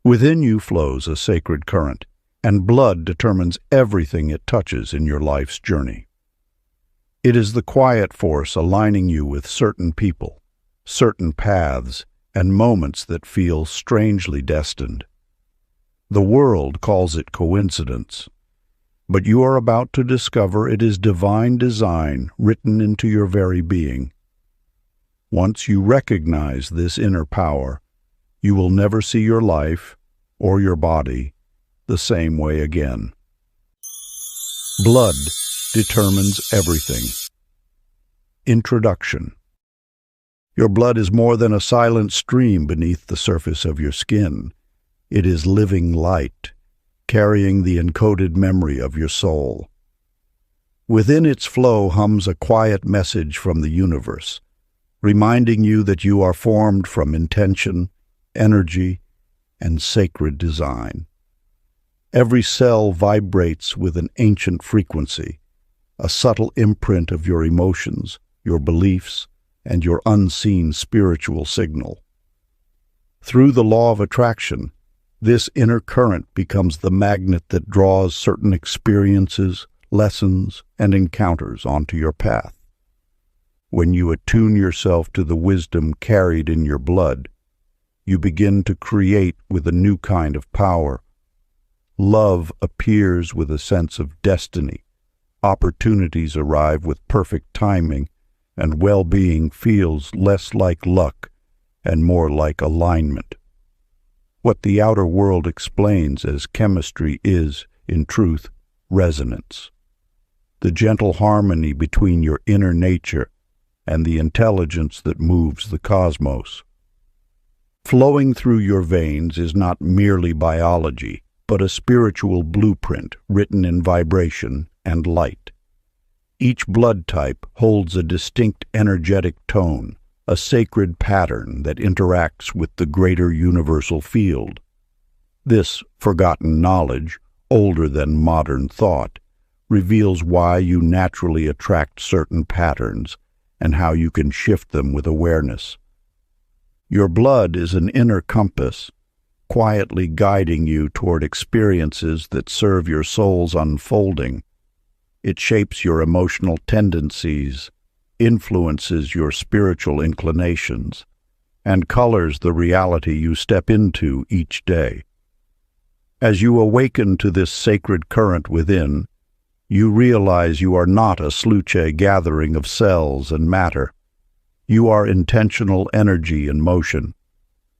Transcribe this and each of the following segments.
Within you flows a sacred current, and blood determines everything it touches in your life's journey. It is the quiet force aligning you with certain people, certain paths, and moments that feel strangely destined. The world calls it coincidence, but you are about to discover it is divine design written into your very being. Once you recognize this inner power, you will never see your life or your body the same way again. Blood determines everything. Introduction. Your blood is more than a silent stream beneath the surface of your skin. It is living light, carrying the encoded memory of your soul. Within its flow hums a quiet message from the universe, reminding you that you are formed from intention, energy, and sacred design. Every cell vibrates with an ancient frequency, a subtle imprint of your emotions, your beliefs, and your unseen spiritual signal. Through the law of attraction, this inner current becomes the magnet that draws certain experiences, lessons, and encounters onto your path. When you attune yourself to the wisdom carried in your blood, you begin to create with a new kind of power. Love appears with a sense of destiny. Opportunities arrive with perfect timing, and well-being feels less like luck and more like alignment. What the outer world explains as chemistry is, in truth, resonance. The gentle harmony between your inner nature and the intelligence that moves the cosmos. Flowing through your veins is not merely biology, but a spiritual blueprint written in vibration and light. Each blood type holds a distinct energetic tone, a sacred pattern that interacts with the greater universal field. This forgotten knowledge, older than modern thought, reveals why you naturally attract certain patterns and how you can shift them with awareness. Your blood is an inner compass, quietly guiding you toward experiences that serve your soul's unfolding. It shapes your emotional tendencies, influences your spiritual inclinations, and colors the reality you step into each day. As you awaken to this sacred current within, you realize you are not a sluche gathering of cells and matter. You are intentional energy in motion,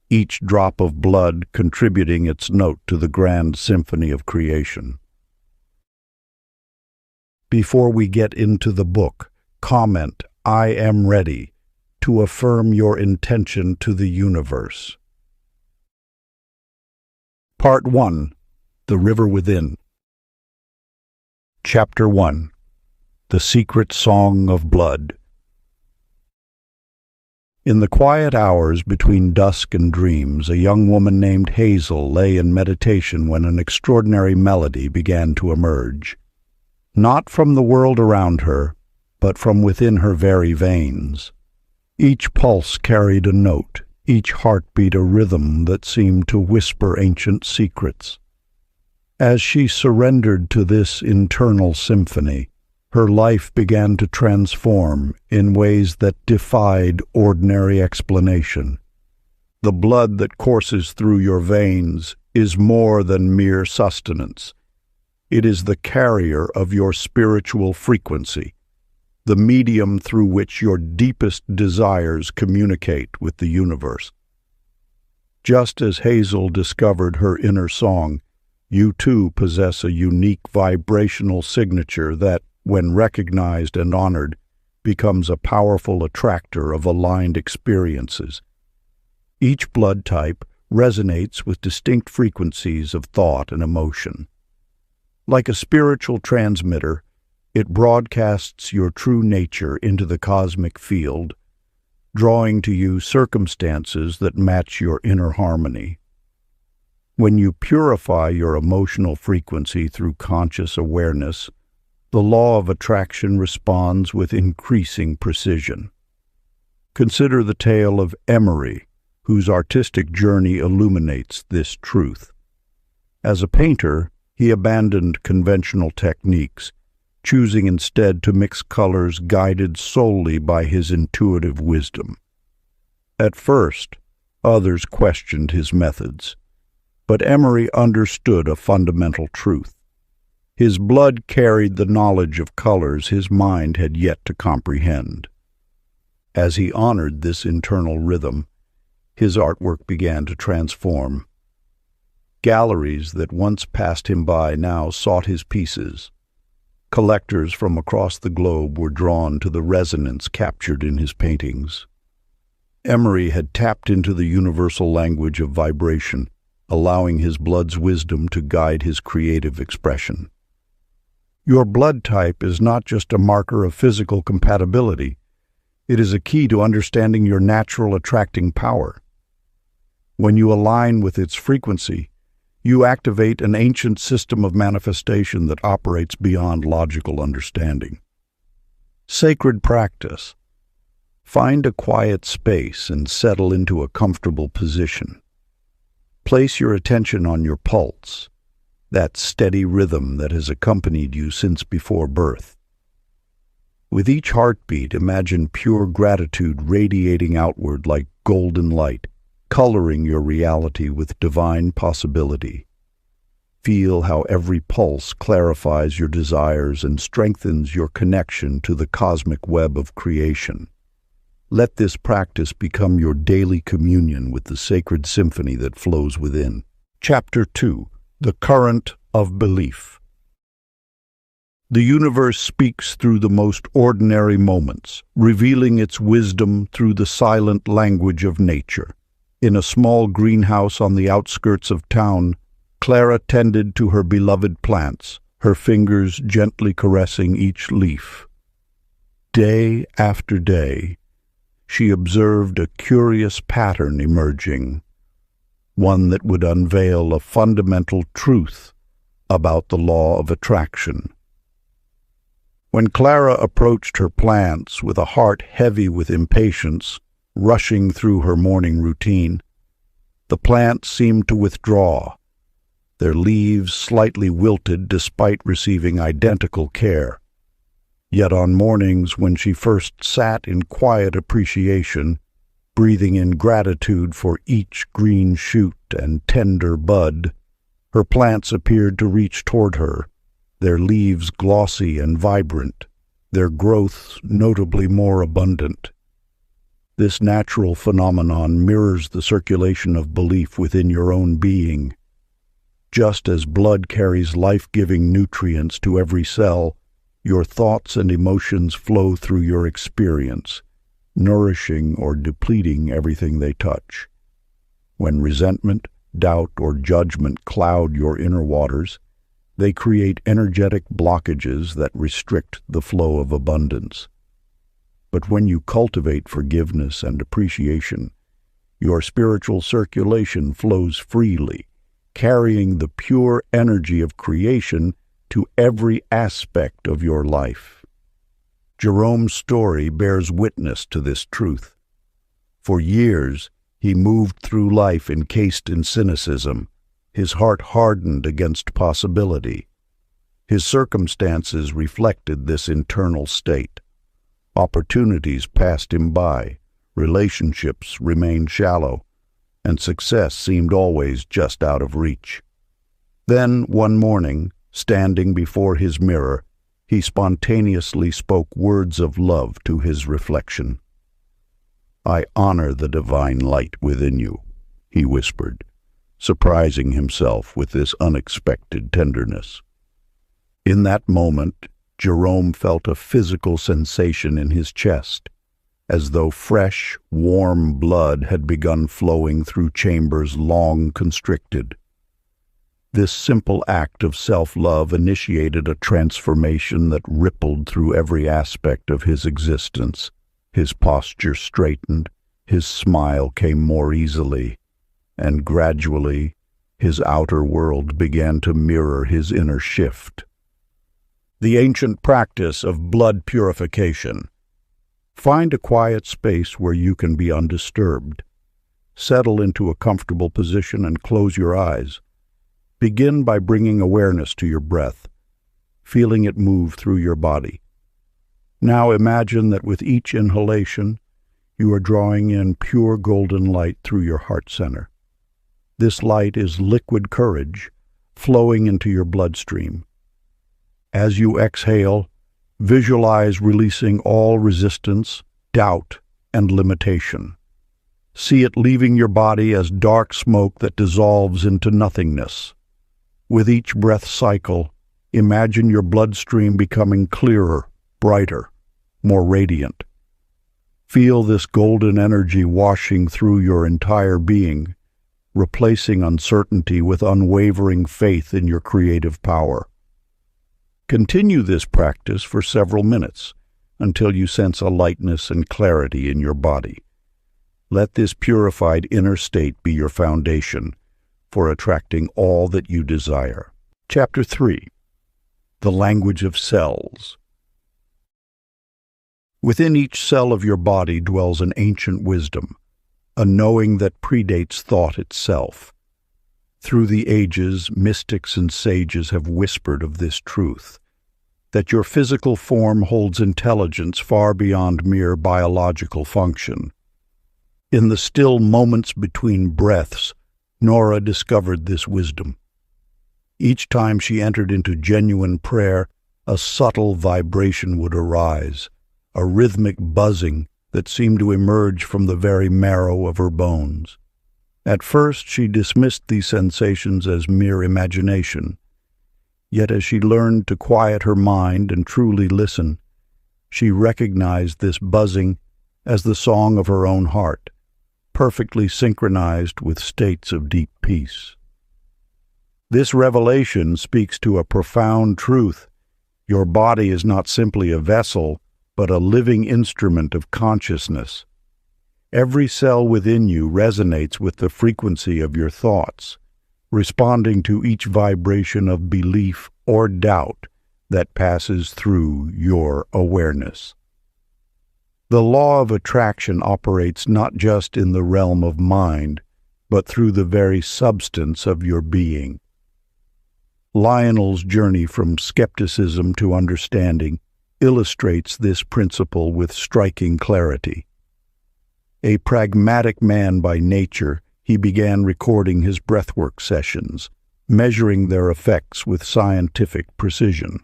each drop of blood contributing its note to the grand symphony of creation. Before we get into the book, comment, "I am ready," to affirm your intention to the universe. Part 1. The River Within. Chapter 1. The Secret Song of Blood. In the quiet hours between dusk and dreams, a young woman named Hazel lay in meditation when an extraordinary melody began to emerge. Not from the world around her, but from within her very veins. Each pulse carried a note, each heartbeat a rhythm that seemed to whisper ancient secrets. As she surrendered to this internal symphony, her life began to transform in ways that defied ordinary explanation. The blood that courses through your veins is more than mere sustenance. It is the carrier of your spiritual frequency, the medium through which your deepest desires communicate with the universe. Just as Hazel discovered her inner song, you too possess a unique vibrational signature that, when recognized and honored, becomes a powerful attractor of aligned experiences. Each blood type resonates with distinct frequencies of thought and emotion. Like a spiritual transmitter, it broadcasts your true nature into the cosmic field, drawing to you circumstances that match your inner harmony. When you purify your emotional frequency through conscious awareness, the law of attraction responds with increasing precision. Consider the tale of Emery, whose artistic journey illuminates this truth. As a painter, he abandoned conventional techniques, choosing instead to mix colors guided solely by his intuitive wisdom. At first, others questioned his methods, but Emery understood a fundamental truth. His blood carried the knowledge of colors his mind had yet to comprehend. As he honored this internal rhythm, his artwork began to transform. Galleries that once passed him by now sought his pieces. Collectors from across the globe were drawn to the resonance captured in his paintings. Emery had tapped into the universal language of vibration, allowing his blood's wisdom to guide his creative expression. Your blood type is not just a marker of physical compatibility. It is a key to understanding your natural attracting power. When you align with its frequency, you activate an ancient system of manifestation that operates beyond logical understanding. Sacred practice. Find a quiet space and settle into a comfortable position. Place your attention on your pulse, that steady rhythm that has accompanied you since before birth. With each heartbeat, imagine pure gratitude radiating outward like golden light, coloring your reality with divine possibility. Feel how every pulse clarifies your desires and strengthens your connection to the cosmic web of creation. Let this practice become your daily communion with the sacred symphony that flows within. Chapter 2. The Current of Belief. The universe speaks through the most ordinary moments, revealing its wisdom through the silent language of nature. In a small greenhouse on the outskirts of town, Clara tended to her beloved plants, her fingers gently caressing each leaf. Day after day, she observed a curious pattern emerging, one that would unveil a fundamental truth about the law of attraction. When Clara approached her plants with a heart heavy with impatience, rushing through her morning routine, the plants seemed to withdraw, their leaves slightly wilted despite receiving identical care. Yet on mornings when she first sat in quiet appreciation, breathing in gratitude for each green shoot and tender bud, her plants appeared to reach toward her, their leaves glossy and vibrant, their growth notably more abundant. This natural phenomenon mirrors the circulation of belief within your own being. Just as blood carries life-giving nutrients to every cell, your thoughts and emotions flow through your experience, nourishing or depleting everything they touch. When resentment, doubt, or judgment cloud your inner waters, they create energetic blockages that restrict the flow of abundance. But when you cultivate forgiveness and appreciation, your spiritual circulation flows freely, carrying the pure energy of creation to every aspect of your life. Jerome's story bears witness to this truth. For years, he moved through life encased in cynicism, his heart hardened against possibility. His circumstances reflected this internal state. Opportunities passed him by, relationships remained shallow, and success seemed always just out of reach. Then, one morning, standing before his mirror, he spontaneously spoke words of love to his reflection. "I honor the divine light within you," he whispered, surprising himself with this unexpected tenderness. In that moment, Jerome felt a physical sensation in his chest, as though fresh, warm blood had begun flowing through chambers long constricted. This simple act of self-love initiated a transformation that rippled through every aspect of his existence. His posture straightened, his smile came more easily, and gradually his outer world began to mirror his inner shift. The ancient practice of blood purification. Find a quiet space where you can be undisturbed. Settle into a comfortable position and close your eyes. Begin by bringing awareness to your breath, feeling it move through your body. Now imagine that with each inhalation, you are drawing in pure golden light through your heart center. This light is liquid courage flowing into your bloodstream. As you exhale, visualize releasing all resistance, doubt, and limitation. See it leaving your body as dark smoke that dissolves into nothingness. With each breath cycle, imagine your bloodstream becoming clearer, brighter, more radiant. Feel this golden energy washing through your entire being, replacing uncertainty with unwavering faith in your creative power. Continue this practice for several minutes until you sense a lightness and clarity in your body. Let this purified inner state be your foundation for attracting all that you desire. Chapter 3. The Language of Cells. Within each cell of your body dwells an ancient wisdom, a knowing that predates thought itself. Through the ages, mystics and sages have whispered of this truth, that your physical form holds intelligence far beyond mere biological function. In the still moments between breaths, Nora discovered this wisdom. Each time she entered into genuine prayer, a subtle vibration would arise, a rhythmic buzzing that seemed to emerge from the very marrow of her bones. At first she dismissed these sensations as mere imagination. Yet as she learned to quiet her mind and truly listen, she recognized this buzzing as the song of her own heart, perfectly synchronized with states of deep peace. This revelation speaks to a profound truth. Your body is not simply a vessel, but a living instrument of consciousness. Every cell within you resonates with the frequency of your thoughts, responding to each vibration of belief or doubt that passes through your awareness. The law of attraction operates not just in the realm of mind, but through the very substance of your being. Lionel's journey from skepticism to understanding illustrates this principle with striking clarity. A pragmatic man by nature, he began recording his breathwork sessions, measuring their effects with scientific precision.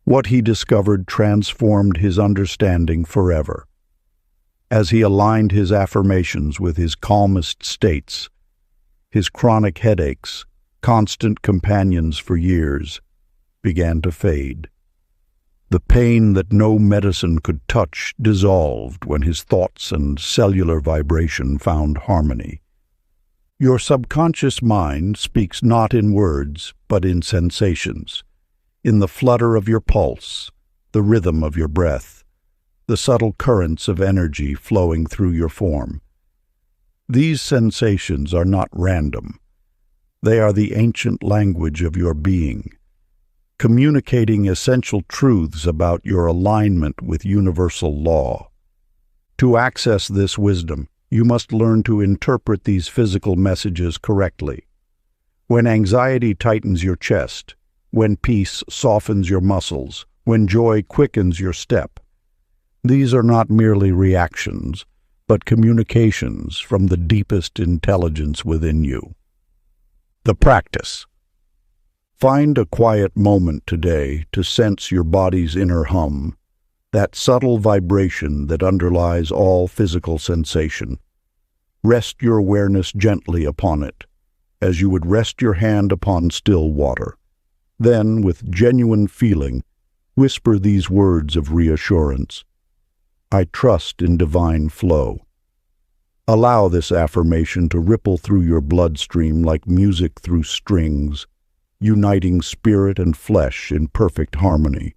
What he discovered transformed his understanding forever. As he aligned his affirmations with his calmest states, his chronic headaches, constant companions for years, began to fade. The pain that no medicine could touch dissolved when his thoughts and cellular vibration found harmony. Your subconscious mind speaks not in words, but in sensations, in the flutter of your pulse, the rhythm of your breath, the subtle currents of energy flowing through your form. These sensations are not random. They are the ancient language of your being, communicating essential truths about your alignment with universal law. To access this wisdom, you must learn to interpret these physical messages correctly. When anxiety tightens your chest, when peace softens your muscles, when joy quickens your step, these are not merely reactions, but communications from the deepest intelligence within you. The practice. Find a quiet moment today to sense your body's inner hum, that subtle vibration that underlies all physical sensation. Rest your awareness gently upon it, as you would rest your hand upon still water. Then, with genuine feeling, whisper these words of reassurance. I trust in divine flow. Allow this affirmation to ripple through your bloodstream like music through strings, uniting spirit and flesh in perfect harmony.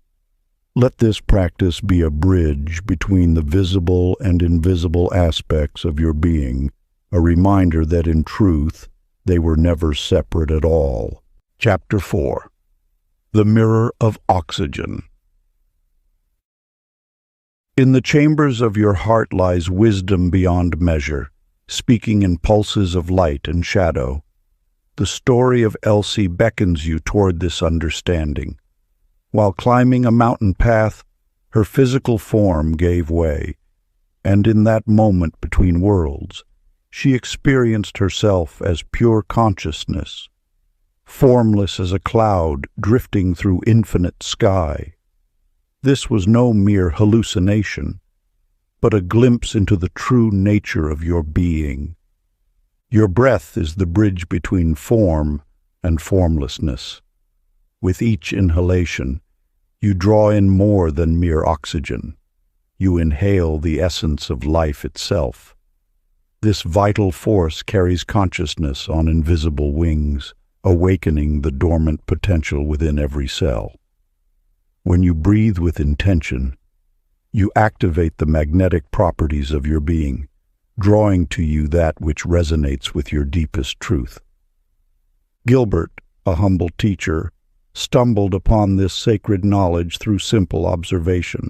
Let this practice be a bridge between the visible and invisible aspects of your being, a reminder that in truth, they were never separate at all. Chapter 4. The Mirror of Oxygen. In the chambers of your heart lies wisdom beyond measure, speaking in pulses of light and shadow. The story of Elsie beckons you toward this understanding. While climbing a mountain path, her physical form gave way, and in that moment between worlds, she experienced herself as pure consciousness, formless as a cloud drifting through infinite sky. This was no mere hallucination, but a glimpse into the true nature of your being. Your breath is the bridge between form and formlessness. With each inhalation, you draw in more than mere oxygen. You inhale the essence of life itself. This vital force carries consciousness on invisible wings, awakening the dormant potential within every cell. When you breathe with intention, you activate the magnetic properties of your being, drawing to you that which resonates with your deepest truth. Gilbert, a humble teacher, stumbled upon this sacred knowledge through simple observation.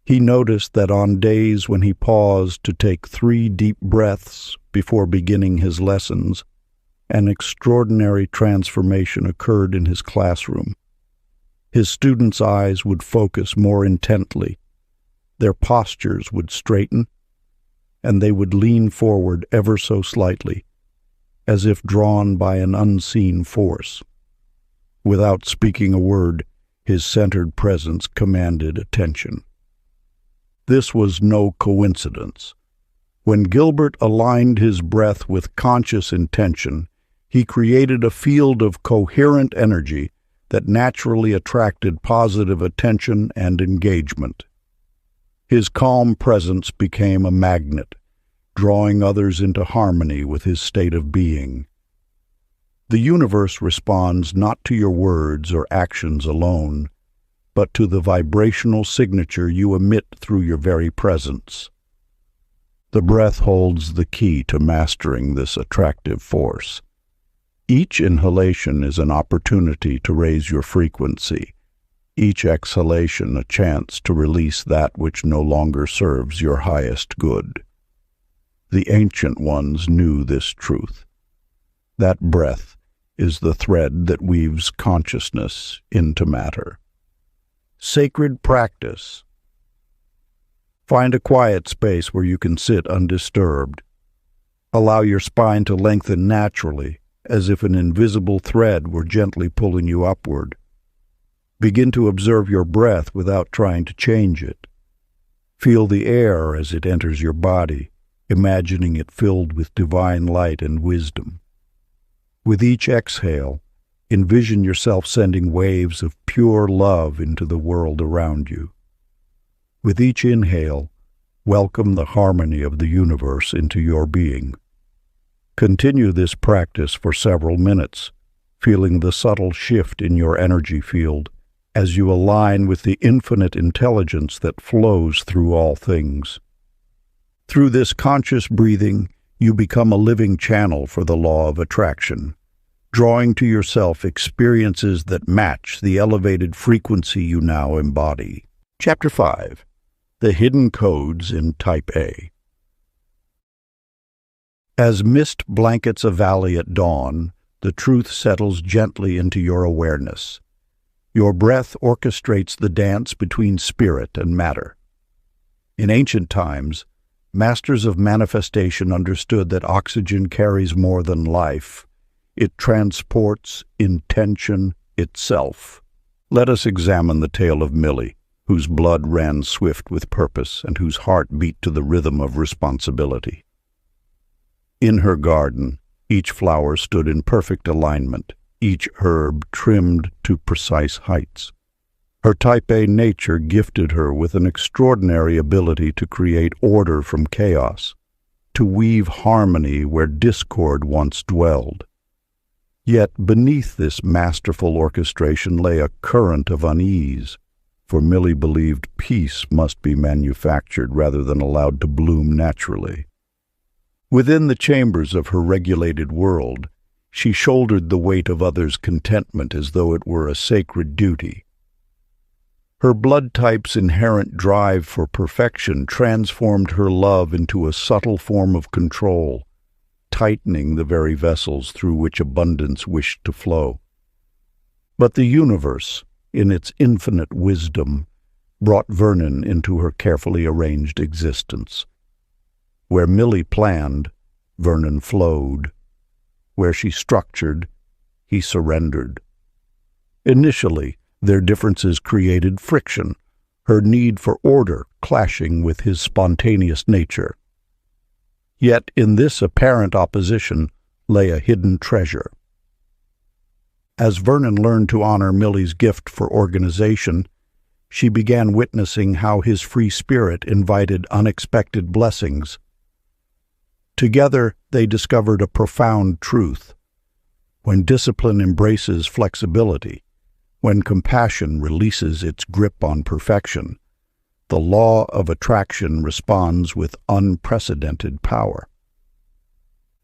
He noticed that on days when he paused to take 3 deep breaths before beginning his lessons, an extraordinary transformation occurred in his classroom. His students' eyes would focus more intently, their postures would straighten, and they would lean forward ever so slightly, as if drawn by an unseen force. Without speaking a word, his centered presence commanded attention. This was no coincidence. When Gilbert aligned his breath with conscious intention, he created a field of coherent energy that naturally attracted positive attention and engagement. His calm presence became a magnet, drawing others into harmony with his state of being. The universe responds not to your words or actions alone, but to the vibrational signature you emit through your very presence. The breath holds the key to mastering this attractive force. Each inhalation is an opportunity to raise your frequency, each exhalation a chance to release that which no longer serves your highest good. The ancient ones knew this truth. That breath is the thread that weaves consciousness into matter. Sacred practice. Find a quiet space where you can sit undisturbed. Allow your spine to lengthen naturally, as if an invisible thread were gently pulling you upward. Begin to observe your breath without trying to change it. Feel the air as it enters your body, imagining it filled with divine light and wisdom. With each exhale, envision yourself sending waves of pure love into the world around you. With each inhale, welcome the harmony of the universe into your being. Continue this practice for several minutes, feeling the subtle shift in your energy field as you align with the infinite intelligence that flows through all things. Through this conscious breathing, you become a living channel for the law of attraction, drawing to yourself experiences that match the elevated frequency you now embody. Chapter 5. The Hidden Codes in Type A. As mist blankets a valley at dawn, the truth settles gently into your awareness. Your breath orchestrates the dance between spirit and matter. In ancient times, masters of manifestation understood that oxygen carries more than life. It transports intention itself. Let us examine the tale of Millie, whose blood ran swift with purpose and whose heart beat to the rhythm of responsibility. In her garden, each flower stood in perfect alignment, each herb trimmed to precise heights. Her Type A nature gifted her with an extraordinary ability to create order from chaos, to weave harmony where discord once dwelled. Yet beneath this masterful orchestration lay a current of unease, for Millie believed peace must be manufactured rather than allowed to bloom naturally. Within the chambers of her regulated world, she shouldered the weight of others' contentment as though it were a sacred duty. Her blood type's inherent drive for perfection transformed her love into a subtle form of control, tightening the very vessels through which abundance wished to flow. But the universe, in its infinite wisdom, brought Vernon into her carefully arranged existence. Where Millie planned, Vernon flowed. Where she structured, he surrendered. Initially, their differences created friction, her need for order clashing with his spontaneous nature. Yet in this apparent opposition lay a hidden treasure. As Vernon learned to honor Millie's gift for organization, she began witnessing how his free spirit invited unexpected blessings. Together, they discovered a profound truth. When discipline embraces flexibility, when compassion releases its grip on perfection, the law of attraction responds with unprecedented power.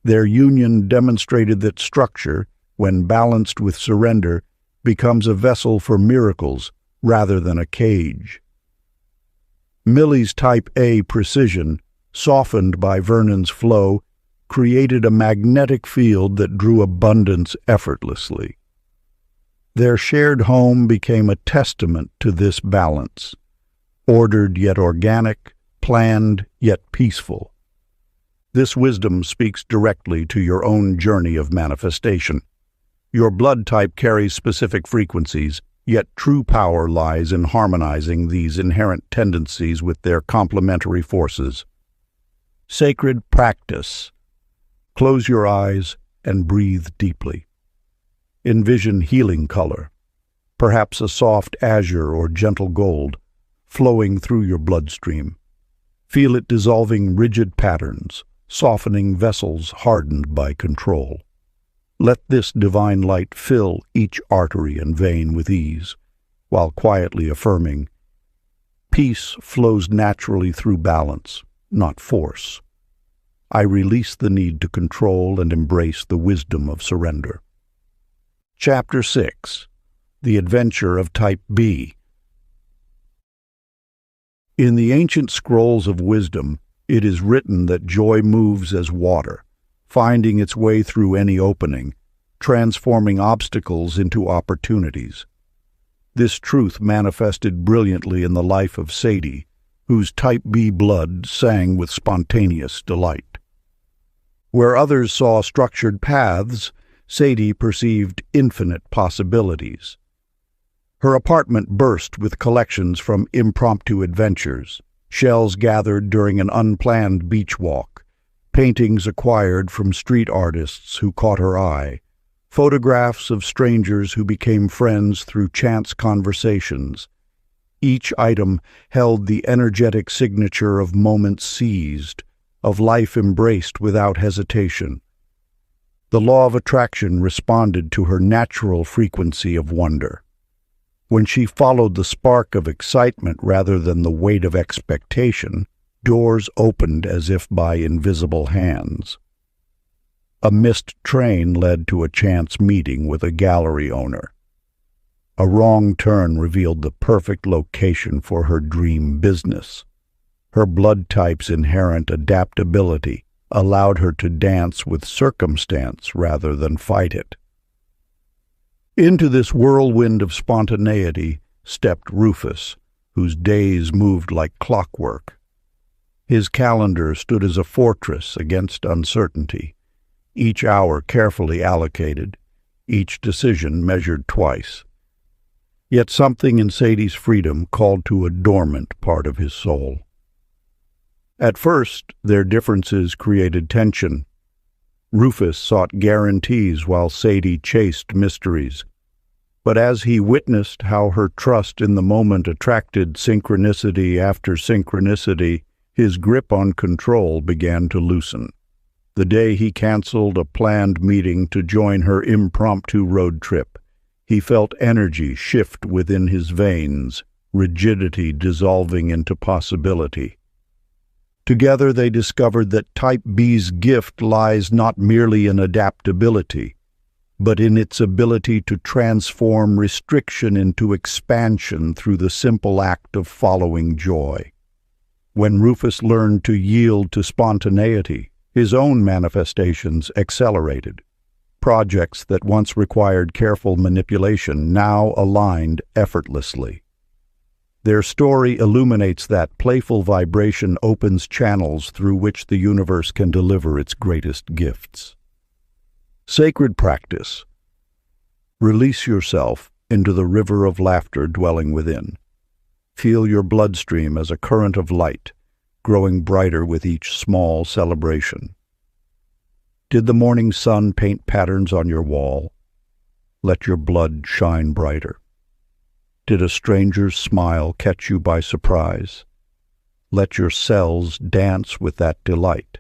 Their union demonstrated that structure, when balanced with surrender, becomes a vessel for miracles rather than a cage. Millie's Type A precision, softened by Vernon's flow, created a magnetic field that drew abundance effortlessly. Their shared home became a testament to this balance, ordered yet organic, planned yet peaceful. This wisdom speaks directly to your own journey of manifestation. Your blood type carries specific frequencies, yet true power lies in harmonizing these inherent tendencies with their complementary forces. Sacred practice. Close your eyes and breathe deeply. Envision healing color, perhaps a soft azure or gentle gold, flowing through your bloodstream. Feel it dissolving rigid patterns, softening vessels hardened by control. Let this divine light fill each artery and vein with ease, while quietly affirming, peace flows naturally through balance, not force. I release the need to control and embrace the wisdom of surrender. Chapter 6. The Adventure of Type B. In the ancient scrolls of wisdom, it is written that joy moves as water, finding its way through any opening, transforming obstacles into opportunities. This truth manifested brilliantly in the life of Sadie, whose Type B blood sang with spontaneous delight. Where others saw structured paths, Sadie perceived infinite possibilities. Her apartment burst with collections from impromptu adventures, shells gathered during an unplanned beach walk, paintings acquired from street artists who caught her eye, photographs of strangers who became friends through chance conversations. Each item held the energetic signature of moments seized, of life embraced without hesitation. The law of attraction responded to her natural frequency of wonder. When she followed the spark of excitement rather than the weight of expectation, doors opened as if by invisible hands. A missed train led to a chance meeting with a gallery owner. A wrong turn revealed the perfect location for her dream business. Her blood type's inherent adaptability allowed her to dance with circumstance rather than fight it. Into this whirlwind of spontaneity stepped Rufus, whose days moved like clockwork. His calendar stood as a fortress against uncertainty, each hour carefully allocated, each decision measured twice. Yet something in Sadie's freedom called to a dormant part of his soul. At first, their differences created tension. Rufus sought guarantees while Sadie chased mysteries. But as he witnessed how her trust in the moment attracted synchronicity after synchronicity, his grip on control began to loosen. The day he canceled a planned meeting to join her impromptu road trip, he felt energy shift within his veins, rigidity dissolving into possibility. Together they discovered that Type B's gift lies not merely in adaptability, but in its ability to transform restriction into expansion through the simple act of following joy. When Rufus learned to yield to spontaneity, his own manifestations accelerated. Projects that once required careful manipulation now aligned effortlessly. Their story illuminates that playful vibration opens channels through which the universe can deliver its greatest gifts. Sacred practice. Release yourself into the river of laughter dwelling within. Feel your bloodstream as a current of light, growing brighter with each small celebration. Did the morning sun paint patterns on your wall? Let your blood shine brighter. Did a stranger's smile catch you by surprise? Let your cells dance with that delight.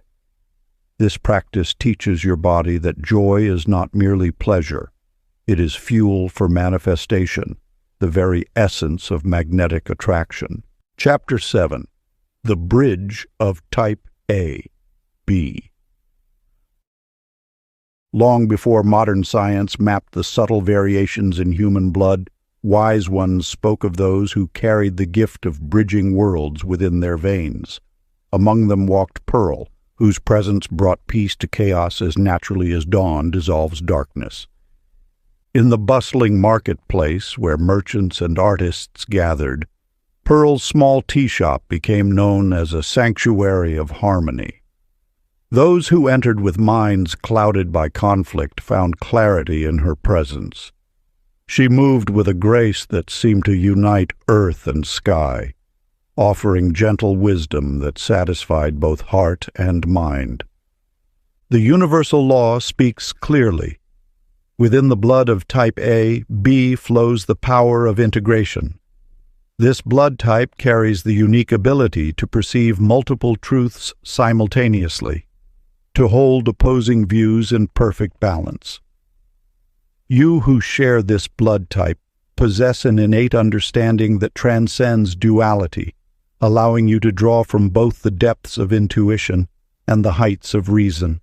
This practice teaches your body that joy is not merely pleasure. It is fuel for manifestation, the very essence of magnetic attraction. Chapter 7. The Bridge of Type A, B. Long before modern science mapped the subtle variations in human blood, wise ones spoke of those who carried the gift of bridging worlds within their veins. Among them walked Pearl, whose presence brought peace to chaos as naturally as dawn dissolves darkness. In the bustling marketplace where merchants and artists gathered, Pearl's small tea shop became known as a sanctuary of harmony. Those who entered with minds clouded by conflict found clarity in her presence. She moved with a grace that seemed to unite earth and sky, offering gentle wisdom that satisfied both heart and mind. The universal law speaks clearly. Within the blood of Type A, B flows the power of integration. This blood type carries the unique ability to perceive multiple truths simultaneously, to hold opposing views in perfect balance. You who share this blood type possess an innate understanding that transcends duality, allowing you to draw from both the depths of intuition and the heights of reason.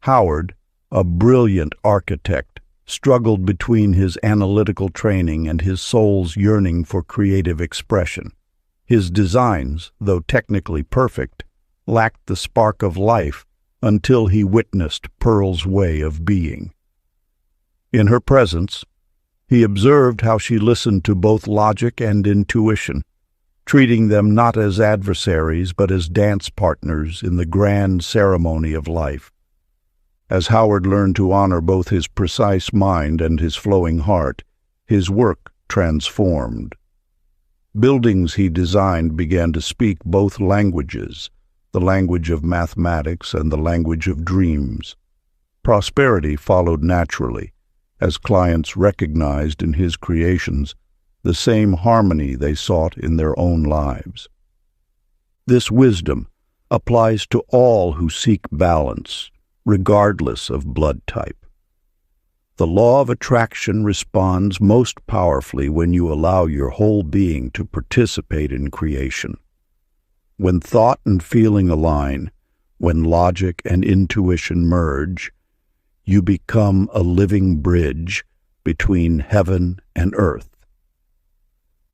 Howard, a brilliant architect, struggled between his analytical training and his soul's yearning for creative expression. His designs, though technically perfect, lacked the spark of life until he witnessed Pearl's way of being. In her presence, he observed how she listened to both logic and intuition, treating them not as adversaries but as dance partners in the grand ceremony of life. As Howard learned to honor both his precise mind and his flowing heart, his work transformed. Buildings he designed began to speak both languages, the language of mathematics and the language of dreams. Prosperity followed naturally, as clients recognized in his creations the same harmony they sought in their own lives. This wisdom applies to all who seek balance, regardless of blood type. The law of attraction responds most powerfully when you allow your whole being to participate in creation. When thought and feeling align, when logic and intuition merge, you become a living bridge between heaven and earth.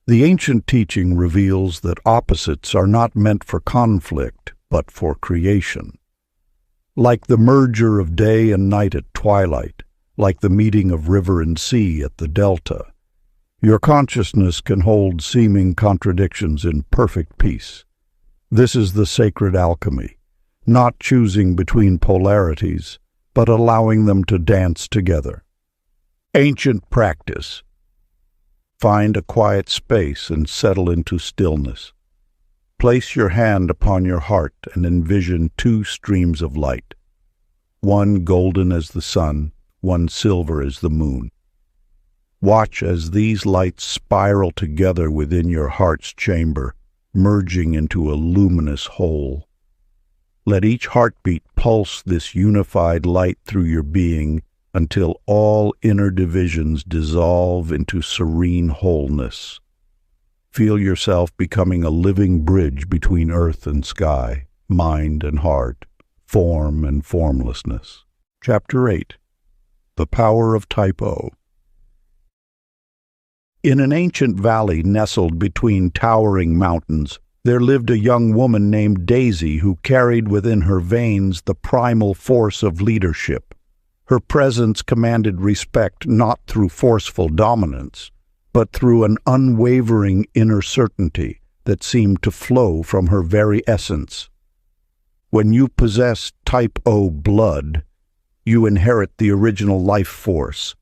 The ancient teaching reveals that opposites are not meant for conflict, but for creation. Like the merger of day and night at twilight, like the meeting of river and sea at the delta, your consciousness can hold seeming contradictions in perfect peace. This is the sacred alchemy, not choosing between polarities, but allowing them to dance together. Ancient practice. Find a quiet space and settle into stillness. Place your hand upon your heart and envision two streams of light, one golden as the sun, one silver as the moon. Watch as these lights spiral together within your heart's chamber, merging into a luminous whole. Let each heartbeat pulse this unified light through your being until all inner divisions dissolve into serene wholeness. Feel yourself becoming a living bridge between earth and sky, mind and heart, form and formlessness. Chapter 8. The power of Type O. In an ancient valley nestled between towering mountains, there lived a young woman named Daisy who carried within her veins the primal force of leadership. Her presence commanded respect not through forceful dominance, but through an unwavering inner certainty that seemed to flow from her very essence. When you possess Type O blood, you inherit the original life force,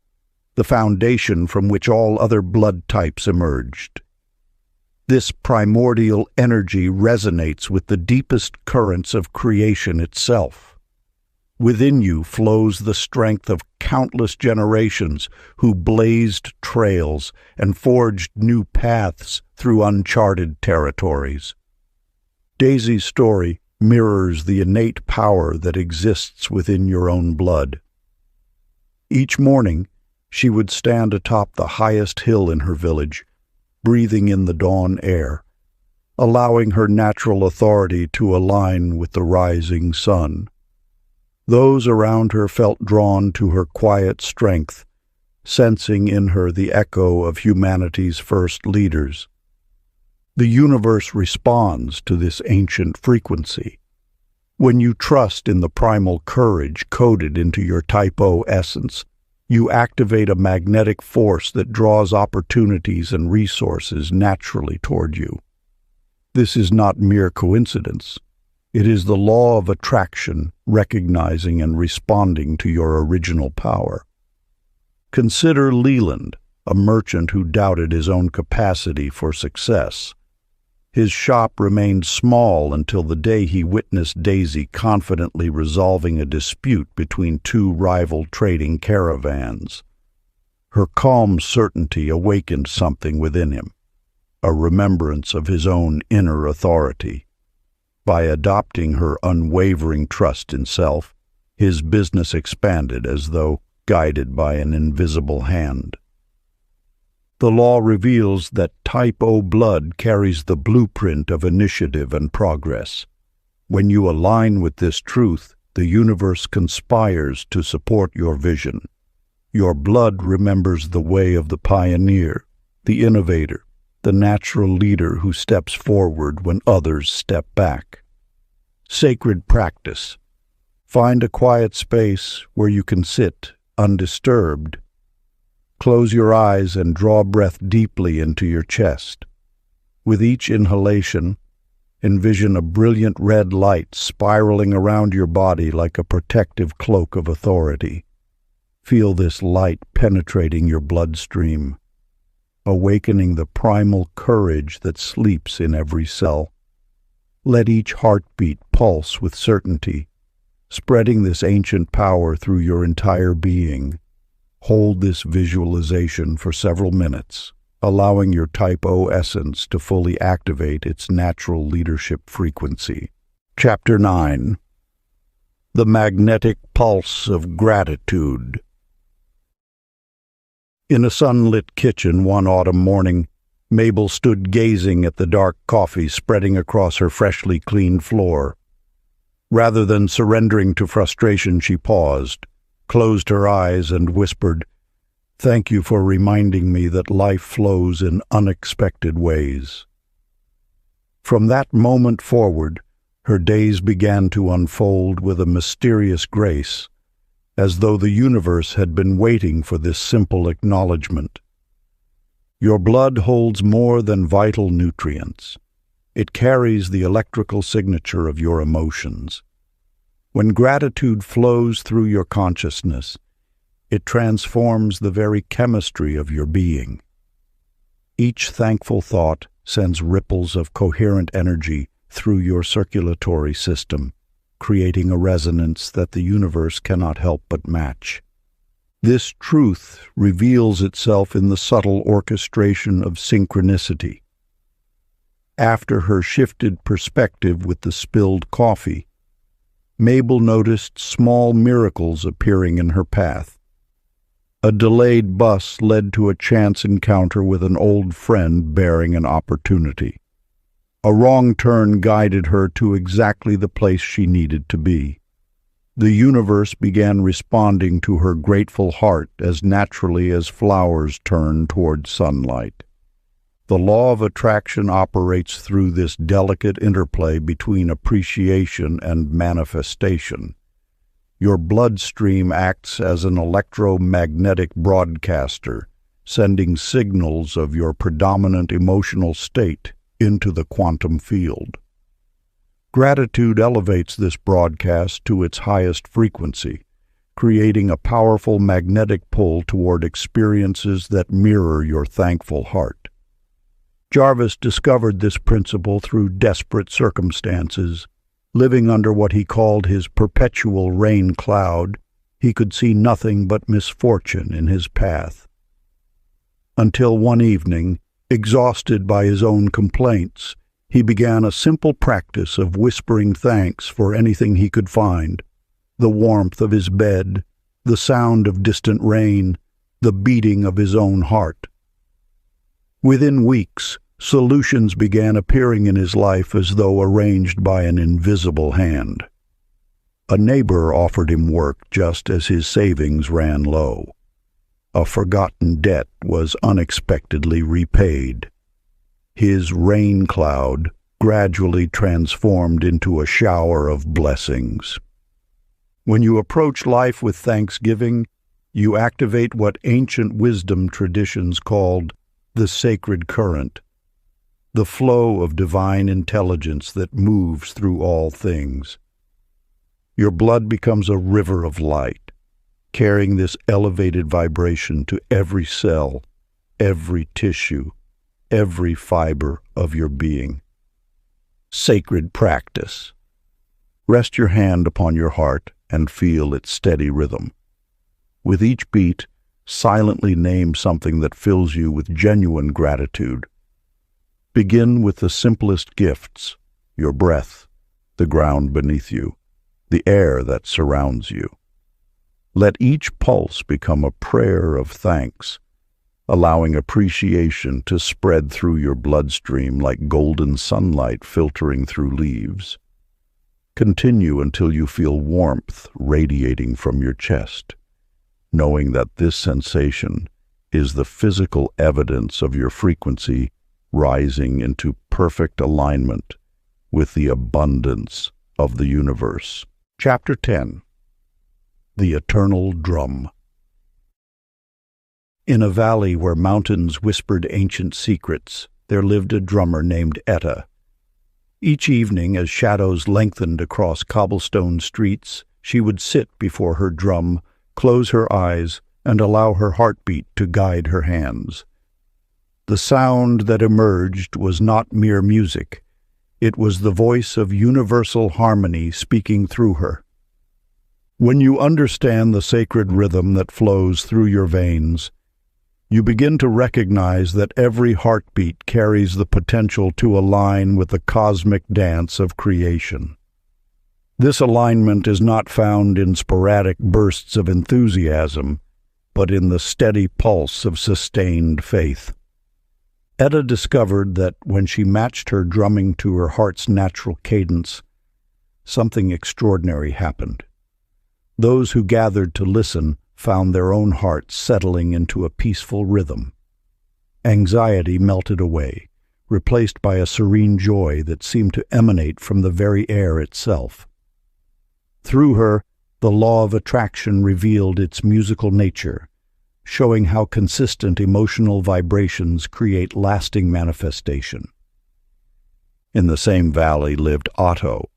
the foundation from which all other blood types emerged. This primordial energy resonates with the deepest currents of creation itself. Within you flows the strength of countless generations who blazed trails and forged new paths through uncharted territories. Daisy's story mirrors the innate power that exists within your own blood. Each morning, she would stand atop the highest hill in her village, breathing in the dawn air, allowing her natural authority to align with the rising sun. Those around her felt drawn to her quiet strength, sensing in her the echo of humanity's first leaders. The universe responds to this ancient frequency. When you trust in the primal courage coded into your Type O essence, you activate a magnetic force that draws opportunities and resources naturally toward you. This is not mere coincidence. It is the law of attraction, recognizing and responding to your original power. Consider Leland, a merchant who doubted his own capacity for success. His shop remained small until the day he witnessed Daisy confidently resolving a dispute between two rival trading caravans. Her calm certainty awakened something within him, a remembrance of his own inner authority. By adopting her unwavering trust in self, his business expanded as though guided by an invisible hand. The law reveals that Type O blood carries the blueprint of initiative and progress. When you align with this truth, the universe conspires to support your vision. Your blood remembers the way of the pioneer, the innovator, the natural leader who steps forward when others step back. Sacred practice. Find a quiet space where you can sit undisturbed. Close your eyes and draw breath deeply into your chest. With each inhalation, envision a brilliant red light spiraling around your body like a protective cloak of authority. Feel this light penetrating your bloodstream, awakening the primal courage that sleeps in every cell. Let each heartbeat pulse with certainty, spreading this ancient power through your entire being. Hold this visualization for several minutes, allowing your Type O essence to fully activate its natural leadership frequency. Chapter 9. The Magnetic Pulse of Gratitude. In a sunlit kitchen one autumn morning, Mabel stood gazing at the dark coffee spreading across her freshly cleaned floor. Rather than surrendering to frustration, she paused, closed her eyes, and whispered, "Thank you for reminding me that life flows in unexpected ways." From that moment forward, her days began to unfold with a mysterious grace, as though the universe had been waiting for this simple acknowledgement. Your blood holds more than vital nutrients. It carries the electrical signature of your emotions. When gratitude flows through your consciousness, it transforms the very chemistry of your being. Each thankful thought sends ripples of coherent energy through your circulatory system, creating a resonance that the universe cannot help but match. This truth reveals itself in the subtle orchestration of synchronicity. After her shifted perspective with the spilled coffee, Mabel noticed small miracles appearing in her path. A delayed bus led to a chance encounter with an old friend bearing an opportunity. A wrong turn guided her to exactly the place she needed to be. The universe began responding to her grateful heart as naturally as flowers turn toward sunlight. The law of attraction operates through this delicate interplay between appreciation and manifestation. Your bloodstream acts as an electromagnetic broadcaster, sending signals of your predominant emotional state into the quantum field. Gratitude elevates this broadcast to its highest frequency, creating a powerful magnetic pull toward experiences that mirror your thankful heart. Jarvis discovered this principle through desperate circumstances. Living under what he called his perpetual rain cloud, he could see nothing but misfortune in his path. Until one evening, exhausted by his own complaints, he began a simple practice of whispering thanks for anything he could find: the warmth of his bed, the sound of distant rain, the beating of his own heart. Within weeks, solutions began appearing in his life as though arranged by an invisible hand. A neighbor offered him work just as his savings ran low. A forgotten debt was unexpectedly repaid. His rain cloud gradually transformed into a shower of blessings. When you approach life with thanksgiving, you activate what ancient wisdom traditions called the sacred current, the flow of divine intelligence that moves through all things. Your blood becomes a river of light, carrying this elevated vibration to every cell, every tissue, every fiber of your being. Sacred practice. Rest your hand upon your heart and feel its steady rhythm. With each beat, silently name something that fills you with genuine gratitude. Begin with the simplest gifts: your breath, the ground beneath you, the air that surrounds you. Let each pulse become a prayer of thanks, allowing appreciation to spread through your bloodstream like golden sunlight filtering through leaves. Continue until you feel warmth radiating from your chest, knowing that this sensation is the physical evidence of your frequency rising into perfect alignment with the abundance of the universe. Chapter 10. The Eternal Drum. In a valley where mountains whispered ancient secrets, there lived a drummer named Etta. Each evening, as shadows lengthened across cobblestone streets, she would sit before her drum, close her eyes, and allow her heartbeat to guide her hands. The sound that emerged was not mere music. It was the voice of universal harmony speaking through her. When you understand the sacred rhythm that flows through your veins, you begin to recognize that every heartbeat carries the potential to align with the cosmic dance of creation. This alignment is not found in sporadic bursts of enthusiasm, but in the steady pulse of sustained faith. Etta discovered that when she matched her drumming to her heart's natural cadence, something extraordinary happened. Those who gathered to listen found their own hearts settling into a peaceful rhythm. Anxiety melted away, replaced by a serene joy that seemed to emanate from the very air itself. Through her, the law of attraction revealed its musical nature, showing how consistent emotional vibrations create lasting manifestation. In the same valley lived Otto,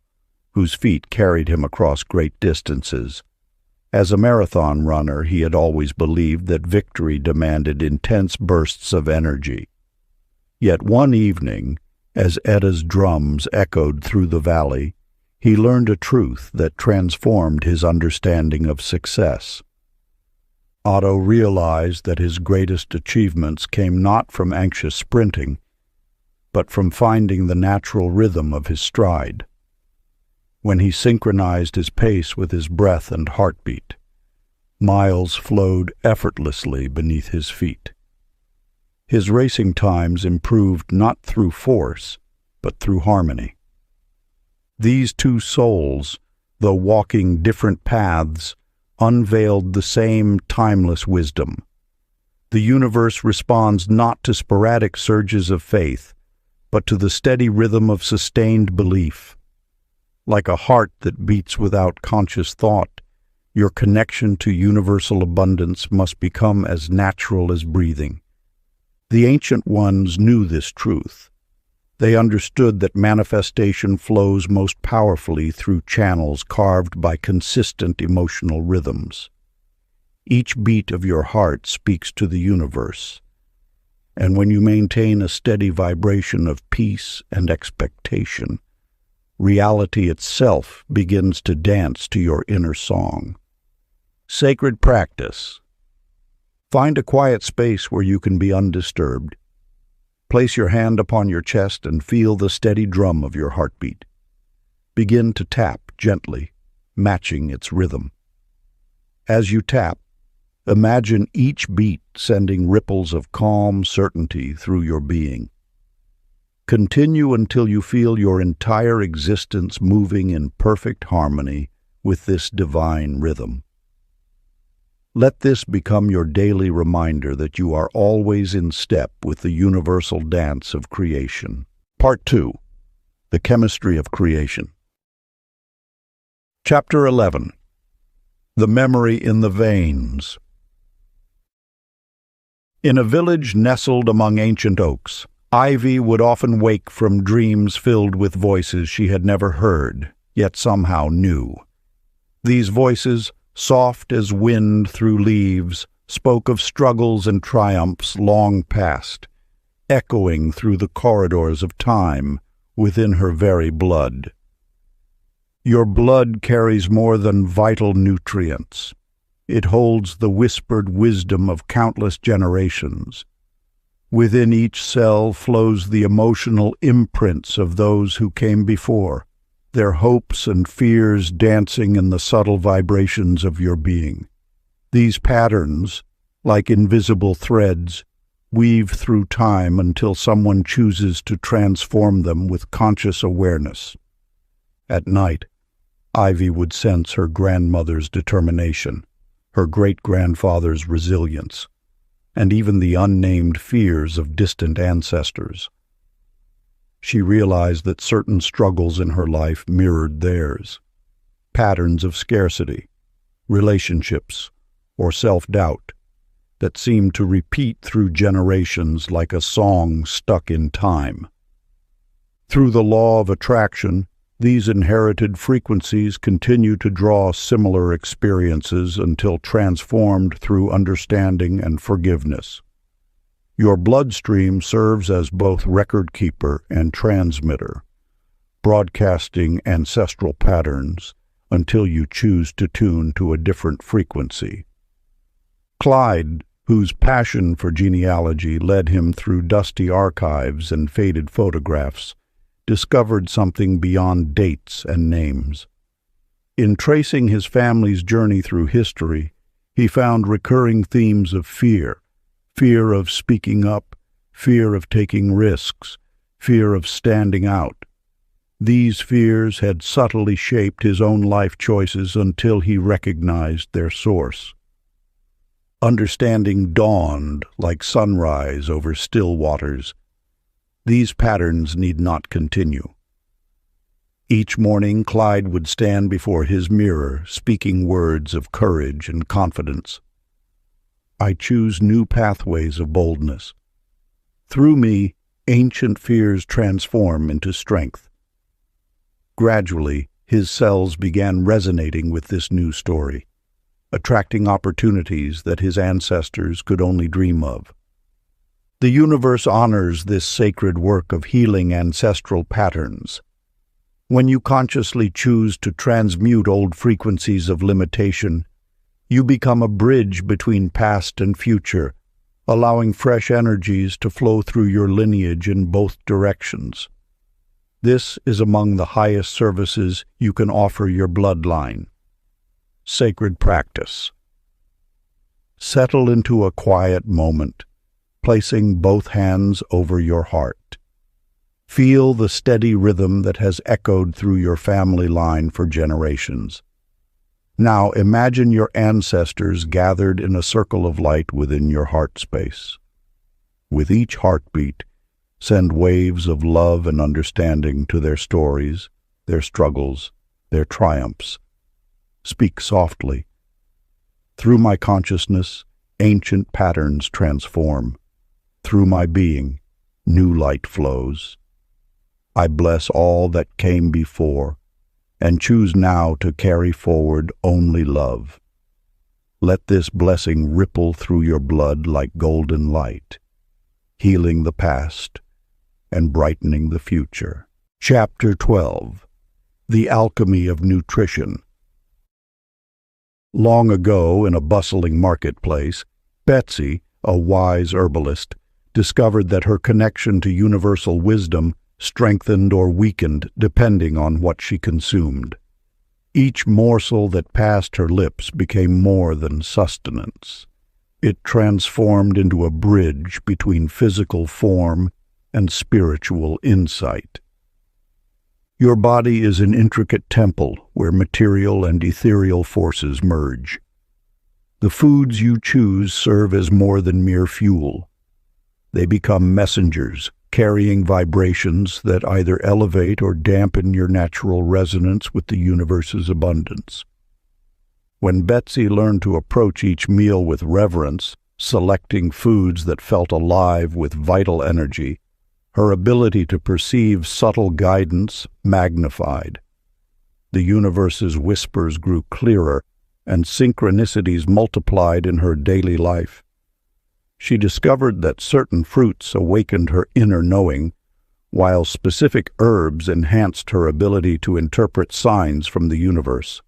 whose feet carried him across great distances. As a marathon runner, he had always believed that victory demanded intense bursts of energy. Yet one evening, as Etta's drums echoed through the valley, he learned a truth that transformed his understanding of success. Otto realized that his greatest achievements came not from anxious sprinting, but from finding the natural rhythm of his stride. When he synchronized his pace with his breath and heartbeat, miles flowed effortlessly beneath his feet. His racing times improved not through force, but through harmony. These two souls, though walking different paths, unveiled the same timeless wisdom. The universe responds not to sporadic surges of faith, but to the steady rhythm of sustained belief. Like a heart that beats without conscious thought, your connection to universal abundance must become as natural as breathing. The ancient ones knew this truth. They understood that manifestation flows most powerfully through channels carved by consistent emotional rhythms. Each beat of your heart speaks to the universe, and when you maintain a steady vibration of peace and expectation, reality itself begins to dance to your inner song. Sacred practice. Find a quiet space where you can be undisturbed. Place your hand upon your chest and feel the steady drum of your heartbeat. Begin to tap gently, matching its rhythm. As you tap, imagine each beat sending ripples of calm certainty through your being. Continue until you feel your entire existence moving in perfect harmony with this divine rhythm. Let this become your daily reminder that you are always in step with the universal dance of creation. Part 2. The Chemistry of Creation. Chapter 11. The Memory in the Veins. In a village nestled among ancient oaks, Ivy would often wake from dreams filled with voices she had never heard, yet somehow knew. These voices, soft as wind through leaves, spoke of struggles and triumphs long past, echoing through the corridors of time within her very blood. Your blood carries more than vital nutrients. It holds the whispered wisdom of countless generations. Within each cell flows the emotional imprints of those who came before, their hopes and fears dancing in the subtle vibrations of your being. These patterns, like invisible threads, weave through time until someone chooses to transform them with conscious awareness. At night, Ivy would sense her grandmother's determination, her great-grandfather's resilience, and even the unnamed fears of distant ancestors. She realized that certain struggles in her life mirrored theirs, patterns of scarcity, relationships, or self-doubt that seemed to repeat through generations like a song stuck in time. Through the law of attraction, these inherited frequencies continue to draw similar experiences until transformed through understanding and forgiveness. Your bloodstream serves as both record keeper and transmitter, broadcasting ancestral patterns until you choose to tune to a different frequency. Clyde, whose passion for genealogy led him through dusty archives and faded photographs, discovered something beyond dates and names. In tracing his family's journey through history, he found recurring themes of fear of speaking up, fear of taking risks, fear of standing out. These fears had subtly shaped his own life choices until he recognized their source. Understanding dawned like sunrise over still waters. These patterns need not continue. Each morning, Clyde would stand before his mirror, speaking words of courage and confidence. I choose new pathways of boldness. Through me, ancient fears transform into strength. Gradually, his cells began resonating with this new story, attracting opportunities that his ancestors could only dream of. The universe honors this sacred work of healing ancestral patterns. When you consciously choose to transmute old frequencies of limitation, you become a bridge between past and future, allowing fresh energies to flow through your lineage in both directions. This is among the highest services you can offer your bloodline. Sacred practice. Settle into a quiet moment, placing both hands over your heart. Feel the steady rhythm that has echoed through your family line for generations. Now imagine your ancestors gathered in a circle of light within your heart space. With each heartbeat, send waves of love and understanding to their stories, their struggles, their triumphs. Speak softly. Through my consciousness, ancient patterns transform. Through my being, new light flows. I bless all that came before, and choose now to carry forward only love. Let this blessing ripple through your blood like golden light, healing the past and brightening the future. Chapter 12. The Alchemy of Nutrition. Long ago, in a bustling marketplace, Betsy, a wise herbalist, discovered that her connection to universal wisdom strengthened or weakened depending on what she consumed. Each morsel that passed her lips became more than sustenance. It transformed into a bridge between physical form and spiritual insight. Your body is an intricate temple where material and ethereal forces merge. The foods you choose serve as more than mere fuel. They become messengers, carrying vibrations that either elevate or dampen your natural resonance with the universe's abundance. When Betsy learned to approach each meal with reverence, selecting foods that felt alive with vital energy, her ability to perceive subtle guidance magnified. The universe's whispers grew clearer, and synchronicities multiplied in her daily life. She discovered that certain fruits awakened her inner knowing, while specific herbs enhanced her ability to interpret signs from the universe.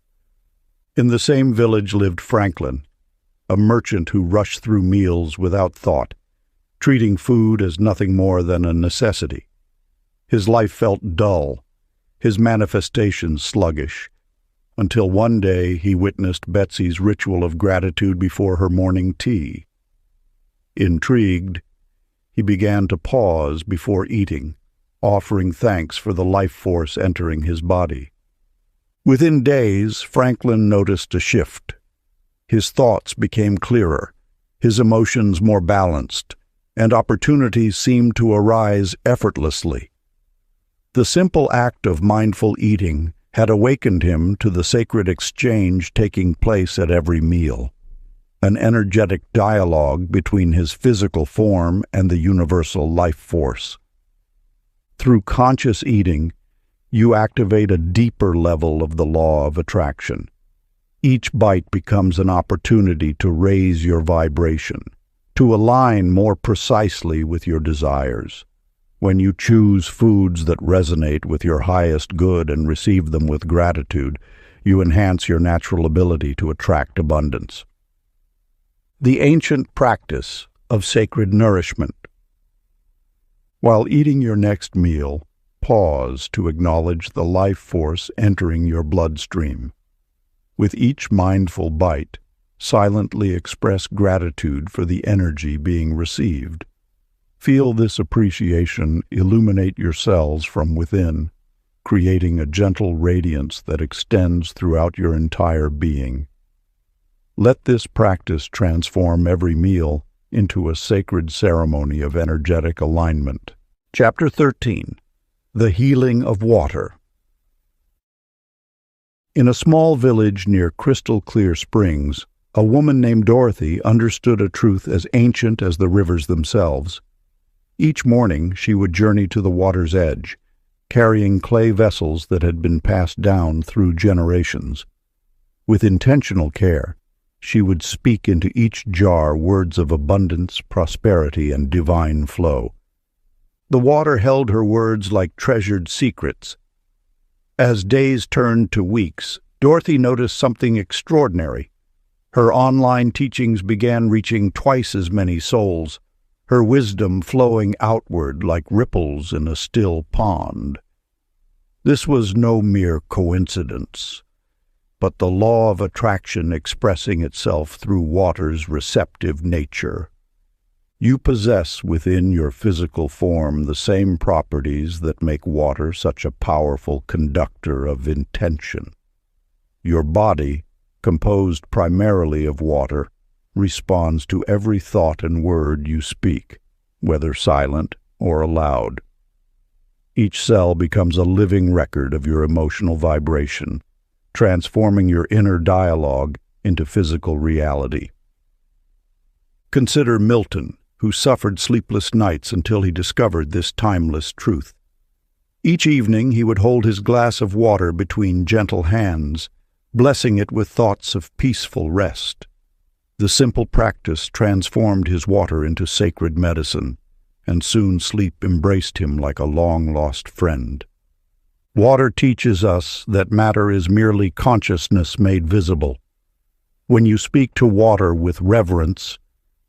In the same village lived Franklin, a merchant who rushed through meals without thought, treating food as nothing more than a necessity. His life felt dull, his manifestations sluggish, until one day he witnessed Betsy's ritual of gratitude before her morning tea. Intrigued, he began to pause before eating, offering thanks for the life force entering his body. Within days, Franklin noticed a shift. His thoughts became clearer, his emotions more balanced, and opportunities seemed to arise effortlessly. The simple act of mindful eating had awakened him to the sacred exchange taking place at every meal, an energetic dialogue between his physical form and the universal life force. Through conscious eating, you activate a deeper level of the law of attraction. Each bite becomes an opportunity to raise your vibration, to align more precisely with your desires. When you choose foods that resonate with your highest good and receive them with gratitude, you enhance your natural ability to attract abundance. The ancient practice of sacred nourishment. While eating your next meal, pause to acknowledge the life force entering your bloodstream. With each mindful bite, silently express gratitude for the energy being received. Feel this appreciation illuminate your cells from within, creating a gentle radiance that extends throughout your entire being. Let this practice transform every meal into a sacred ceremony of energetic alignment. Chapter 13. The Healing of Water. In a small village near crystal-clear springs, a woman named Dorothy understood a truth as ancient as the rivers themselves. Each morning she would journey to the water's edge, carrying clay vessels that had been passed down through generations. With intentional care, she would speak into each jar words of abundance, prosperity, and divine flow. The water held her words like treasured secrets. As days turned to weeks, Dorothy noticed something extraordinary. Her online teachings began reaching twice as many souls, her wisdom flowing outward like ripples in a still pond. This was no mere coincidence, but the law of attraction expressing itself through water's receptive nature. You possess within your physical form the same properties that make water such a powerful conductor of intention. Your body, composed primarily of water, responds to every thought and word you speak, whether silent or aloud. Each cell becomes a living record of your emotional vibration, transforming your inner dialogue into physical reality. Consider Milton, who suffered sleepless nights until he discovered this timeless truth. Each evening he would hold his glass of water between gentle hands, blessing it with thoughts of peaceful rest. The simple practice transformed his water into sacred medicine, and soon sleep embraced him like a long-lost friend. Water teaches us that matter is merely consciousness made visible. When you speak to water with reverence,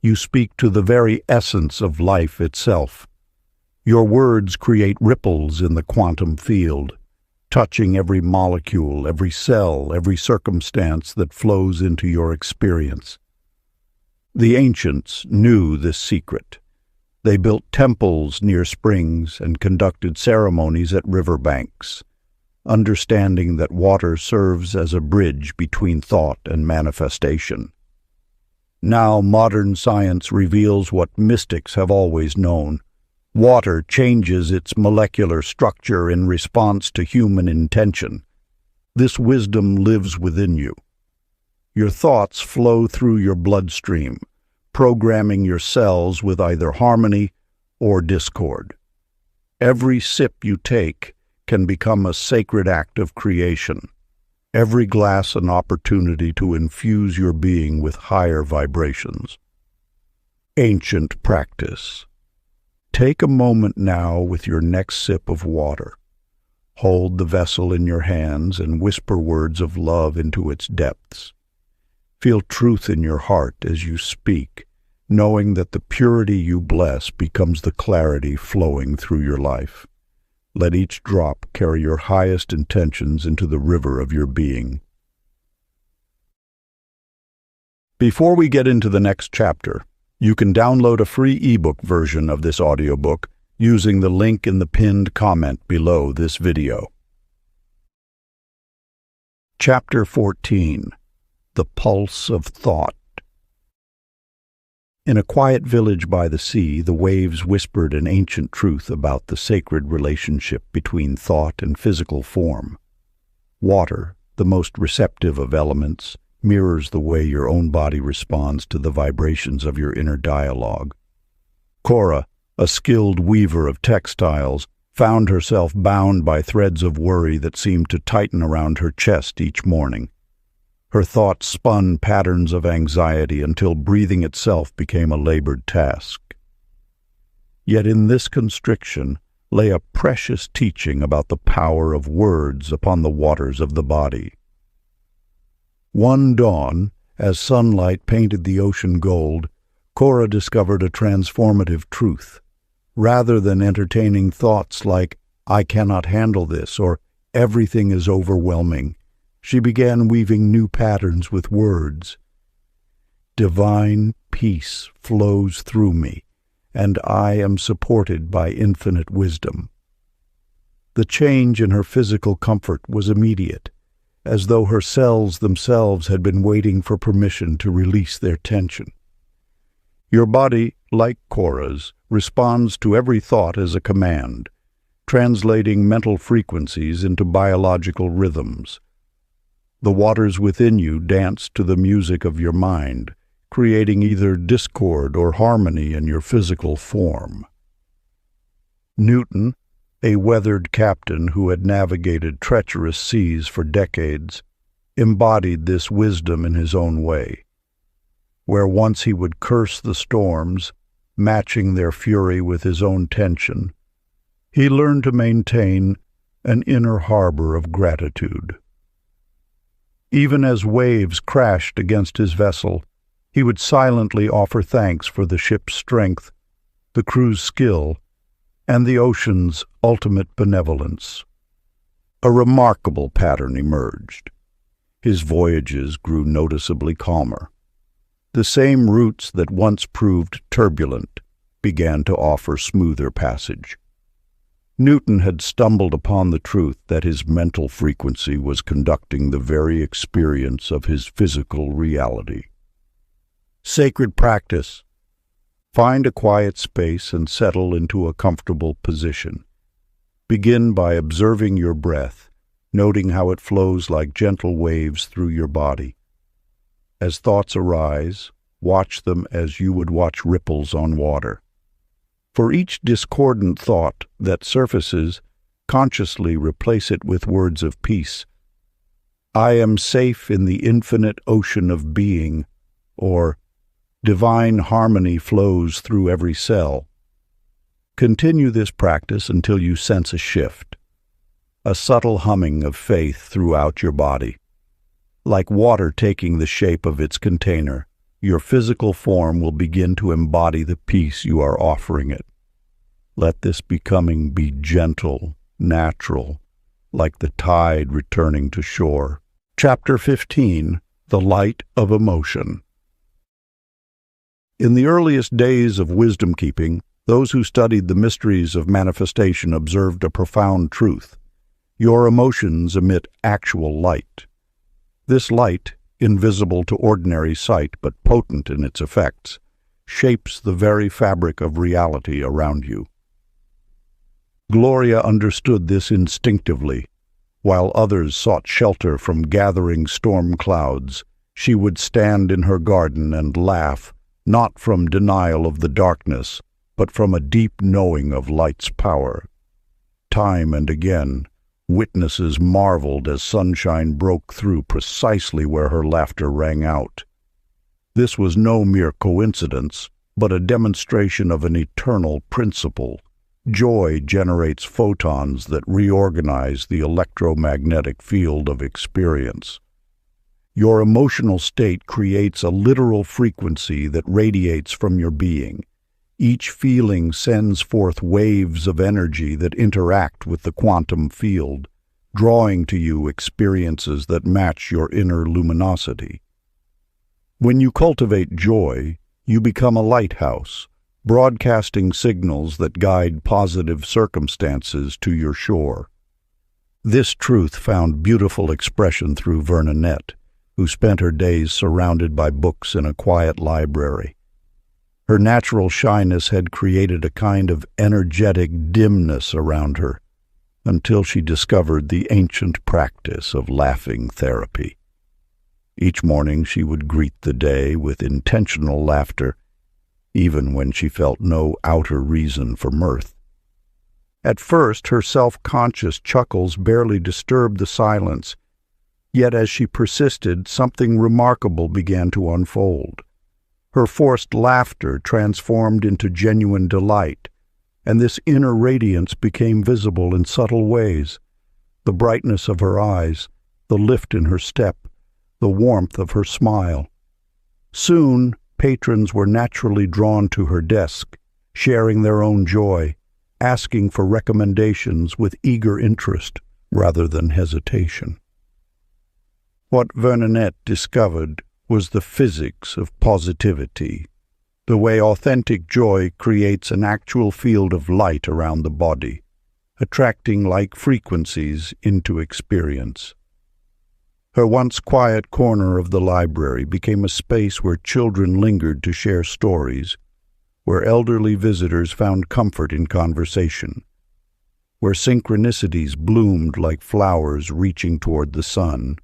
you speak to the very essence of life itself. Your words create ripples in the quantum field, touching every molecule, every cell, every circumstance that flows into your experience. The ancients knew this secret. They built temples near springs and conducted ceremonies at riverbanks, understanding that water serves as a bridge between thought and manifestation. Now modern science reveals what mystics have always known. Water changes its molecular structure in response to human intention. This wisdom lives within you. Your thoughts flow through your bloodstream, programming your cells with either harmony or discord. Every sip you take can become a sacred act of creation. Every glass an opportunity to infuse your being with higher vibrations. Ancient practice. Take a moment now with your next sip of water. Hold the vessel in your hands and whisper words of love into its depths. Feel truth in your heart as you speak, knowing that the purity you bless becomes the clarity flowing through your life. Let each drop carry your highest intentions into the river of your being. Before we get into the next chapter, you can download a free ebook version of this audiobook using the link in the pinned comment below this video. Chapter 14. The Pulse of Thought. In a quiet village by the sea, the waves whispered an ancient truth about the sacred relationship between thought and physical form. Water, the most receptive of elements, mirrors the way your own body responds to the vibrations of your inner dialogue. Cora, a skilled weaver of textiles, found herself bound by threads of worry that seemed to tighten around her chest each morning. Her thoughts spun patterns of anxiety until breathing itself became a labored task. Yet in this constriction lay a precious teaching about the power of words upon the waters of the body. One dawn, as sunlight painted the ocean gold, Cora discovered a transformative truth. Rather than entertaining thoughts like, "I cannot handle this," or "everything is overwhelming," she began weaving new patterns with words. "Divine peace flows through me, and I am supported by infinite wisdom." The change in her physical comfort was immediate, as though her cells themselves had been waiting for permission to release their tension. Your body, like Cora's, responds to every thought as a command, translating mental frequencies into biological rhythms. The waters within you dance to the music of your mind, creating either discord or harmony in your physical form. Newton, a weathered captain who had navigated treacherous seas for decades, embodied this wisdom in his own way. Where once he would curse the storms, matching their fury with his own tension, he learned to maintain an inner harbor of gratitude. Even as waves crashed against his vessel, he would silently offer thanks for the ship's strength, the crew's skill, and the ocean's ultimate benevolence. A remarkable pattern emerged. His voyages grew noticeably calmer. The same routes that once proved turbulent began to offer smoother passage. Newton had stumbled upon the truth that his mental frequency was conducting the very experience of his physical reality. Sacred practice. Find a quiet space and settle into a comfortable position. Begin by observing your breath, noting how it flows like gentle waves through your body. As thoughts arise, watch them as you would watch ripples on water. For each discordant thought that surfaces, consciously replace it with words of peace. I am safe in the infinite ocean of being, or divine harmony flows through every cell. Continue this practice until you sense a shift, a subtle humming of faith throughout your body. Like water taking the shape of its container, your physical form will begin to embody the peace you are offering it. Let this becoming be gentle, natural, like the tide returning to shore. Chapter 15. The Light of Emotion. In the earliest days of wisdom-keeping, those who studied the mysteries of manifestation observed a profound truth. Your emotions emit actual light. This light, invisible to ordinary sight but potent in its effects, shapes the very fabric of reality around you. Gloria understood this instinctively. While others sought shelter from gathering storm clouds, she would stand in her garden and laugh, not from denial of the darkness, but from a deep knowing of light's power. Time and again, witnesses marveled as sunshine broke through precisely where her laughter rang out. This was no mere coincidence, but a demonstration of an eternal principle. Joy generates photons that reorganize the electromagnetic field of experience. Your emotional state creates a literal frequency that radiates from your being. Each feeling sends forth waves of energy that interact with the quantum field, drawing to you experiences that match your inner luminosity. When you cultivate joy, you become a lighthouse, broadcasting signals that guide positive circumstances to your shore. This truth found beautiful expression through Vernonette, who spent her days surrounded by books in a quiet library. Her natural shyness had created a kind of energetic dimness around her, until she discovered the ancient practice of laughing therapy. Each morning she would greet the day with intentional laughter, even when she felt no outer reason for mirth. At first, her self-conscious chuckles barely disturbed the silence, yet as she persisted, something remarkable began to unfold. Her forced laughter transformed into genuine delight, and this inner radiance became visible in subtle ways. The brightness of her eyes, the lift in her step, the warmth of her smile. Soon, patrons were naturally drawn to her desk, sharing their own joy, asking for recommendations with eager interest rather than hesitation. What Vernonette discovered was the physics of positivity, the way authentic joy creates an actual field of light around the body, attracting like frequencies into experience. Her once quiet corner of the library became a space where children lingered to share stories, where elderly visitors found comfort in conversation, where synchronicities bloomed like flowers reaching toward the sun.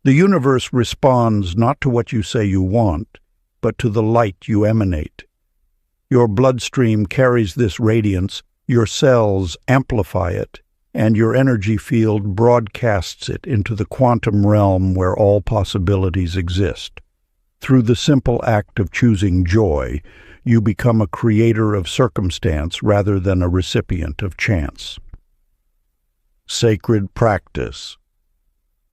The universe responds not to what you say you want, but to the light you emanate. Your bloodstream carries this radiance, your cells amplify it, and your energy field broadcasts it into the quantum realm where all possibilities exist. Through the simple act of choosing joy, you become a creator of circumstance rather than a recipient of chance. Sacred practice.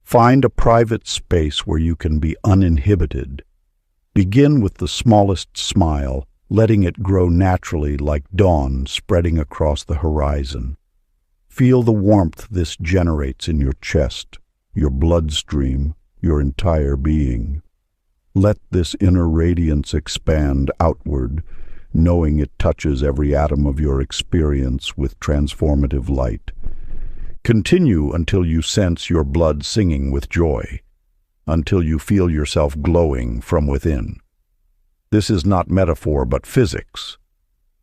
Find a private space where you can be uninhibited. Begin with the smallest smile, letting it grow naturally like dawn spreading across the horizon. Feel the warmth this generates in your chest, your bloodstream, your entire being. Let this inner radiance expand outward, knowing it touches every atom of your experience with transformative light. Continue until you sense your blood singing with joy, until you feel yourself glowing from within. This is not metaphor but physics.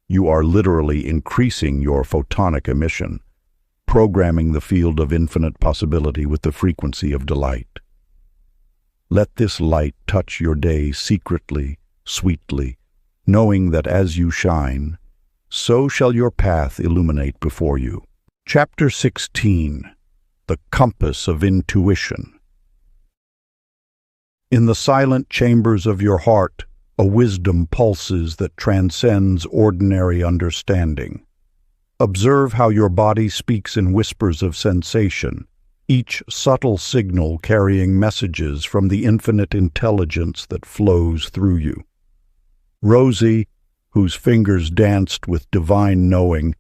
You are literally increasing your photonic emission, programming the field of infinite possibility with the frequency of delight. Let this light touch your day secretly, sweetly, knowing that as you shine, so shall your path illuminate before you. Chapter 16. The Compass of Intuition. In the silent chambers of your heart, a wisdom pulses that transcends ordinary understanding. Observe how your body speaks in whispers of sensation, each subtle signal carrying messages from the infinite intelligence that flows through you. Rosie, whose fingers danced with divine knowing,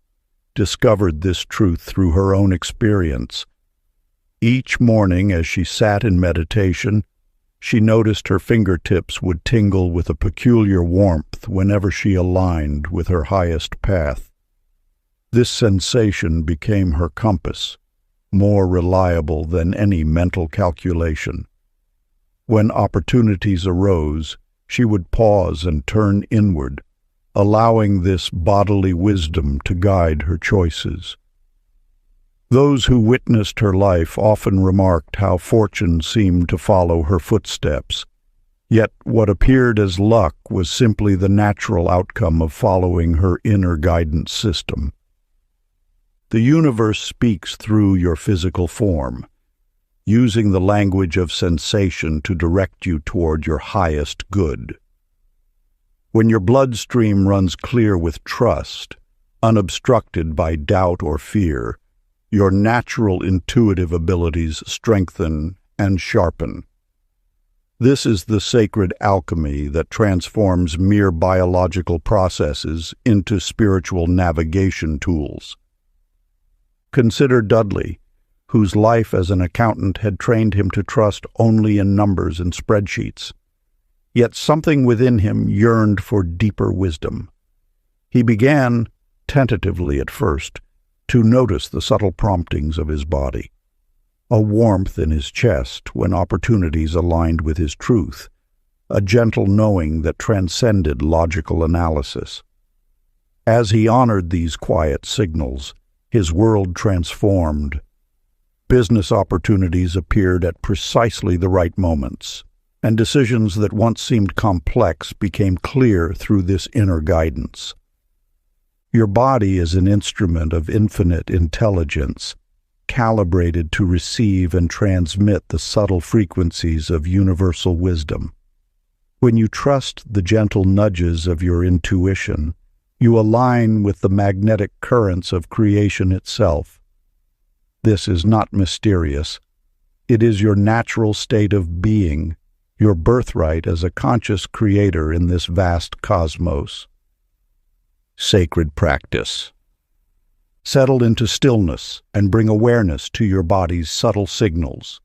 discovered this truth through her own experience. Each morning as she sat in meditation, she noticed her fingertips would tingle with a peculiar warmth whenever she aligned with her highest path. This sensation became her compass, more reliable than any mental calculation. When opportunities arose, she would pause and turn inward, allowing this bodily wisdom to guide her choices. Those who witnessed her life often remarked how fortune seemed to follow her footsteps, yet what appeared as luck was simply the natural outcome of following her inner guidance system. The universe speaks through your physical form, using the language of sensation to direct you toward your highest good. When your bloodstream runs clear with trust, unobstructed by doubt or fear, your natural intuitive abilities strengthen and sharpen. This is the sacred alchemy that transforms mere biological processes into spiritual navigation tools. Consider Dudley, whose life as an accountant had trained him to trust only in numbers and spreadsheets. Yet something within him yearned for deeper wisdom. He began, tentatively at first, to notice the subtle promptings of his body, a warmth in his chest when opportunities aligned with his truth, a gentle knowing that transcended logical analysis. As he honored these quiet signals, his world transformed. Business opportunities appeared at precisely the right moments, and decisions that once seemed complex became clear through this inner guidance. Your body is an instrument of infinite intelligence, calibrated to receive and transmit the subtle frequencies of universal wisdom. When you trust the gentle nudges of your intuition, you align with the magnetic currents of creation itself. This is not mysterious. It is your natural state of being, your birthright as a conscious creator in this vast cosmos. Sacred practice. Settle into stillness and bring awareness to your body's subtle signals.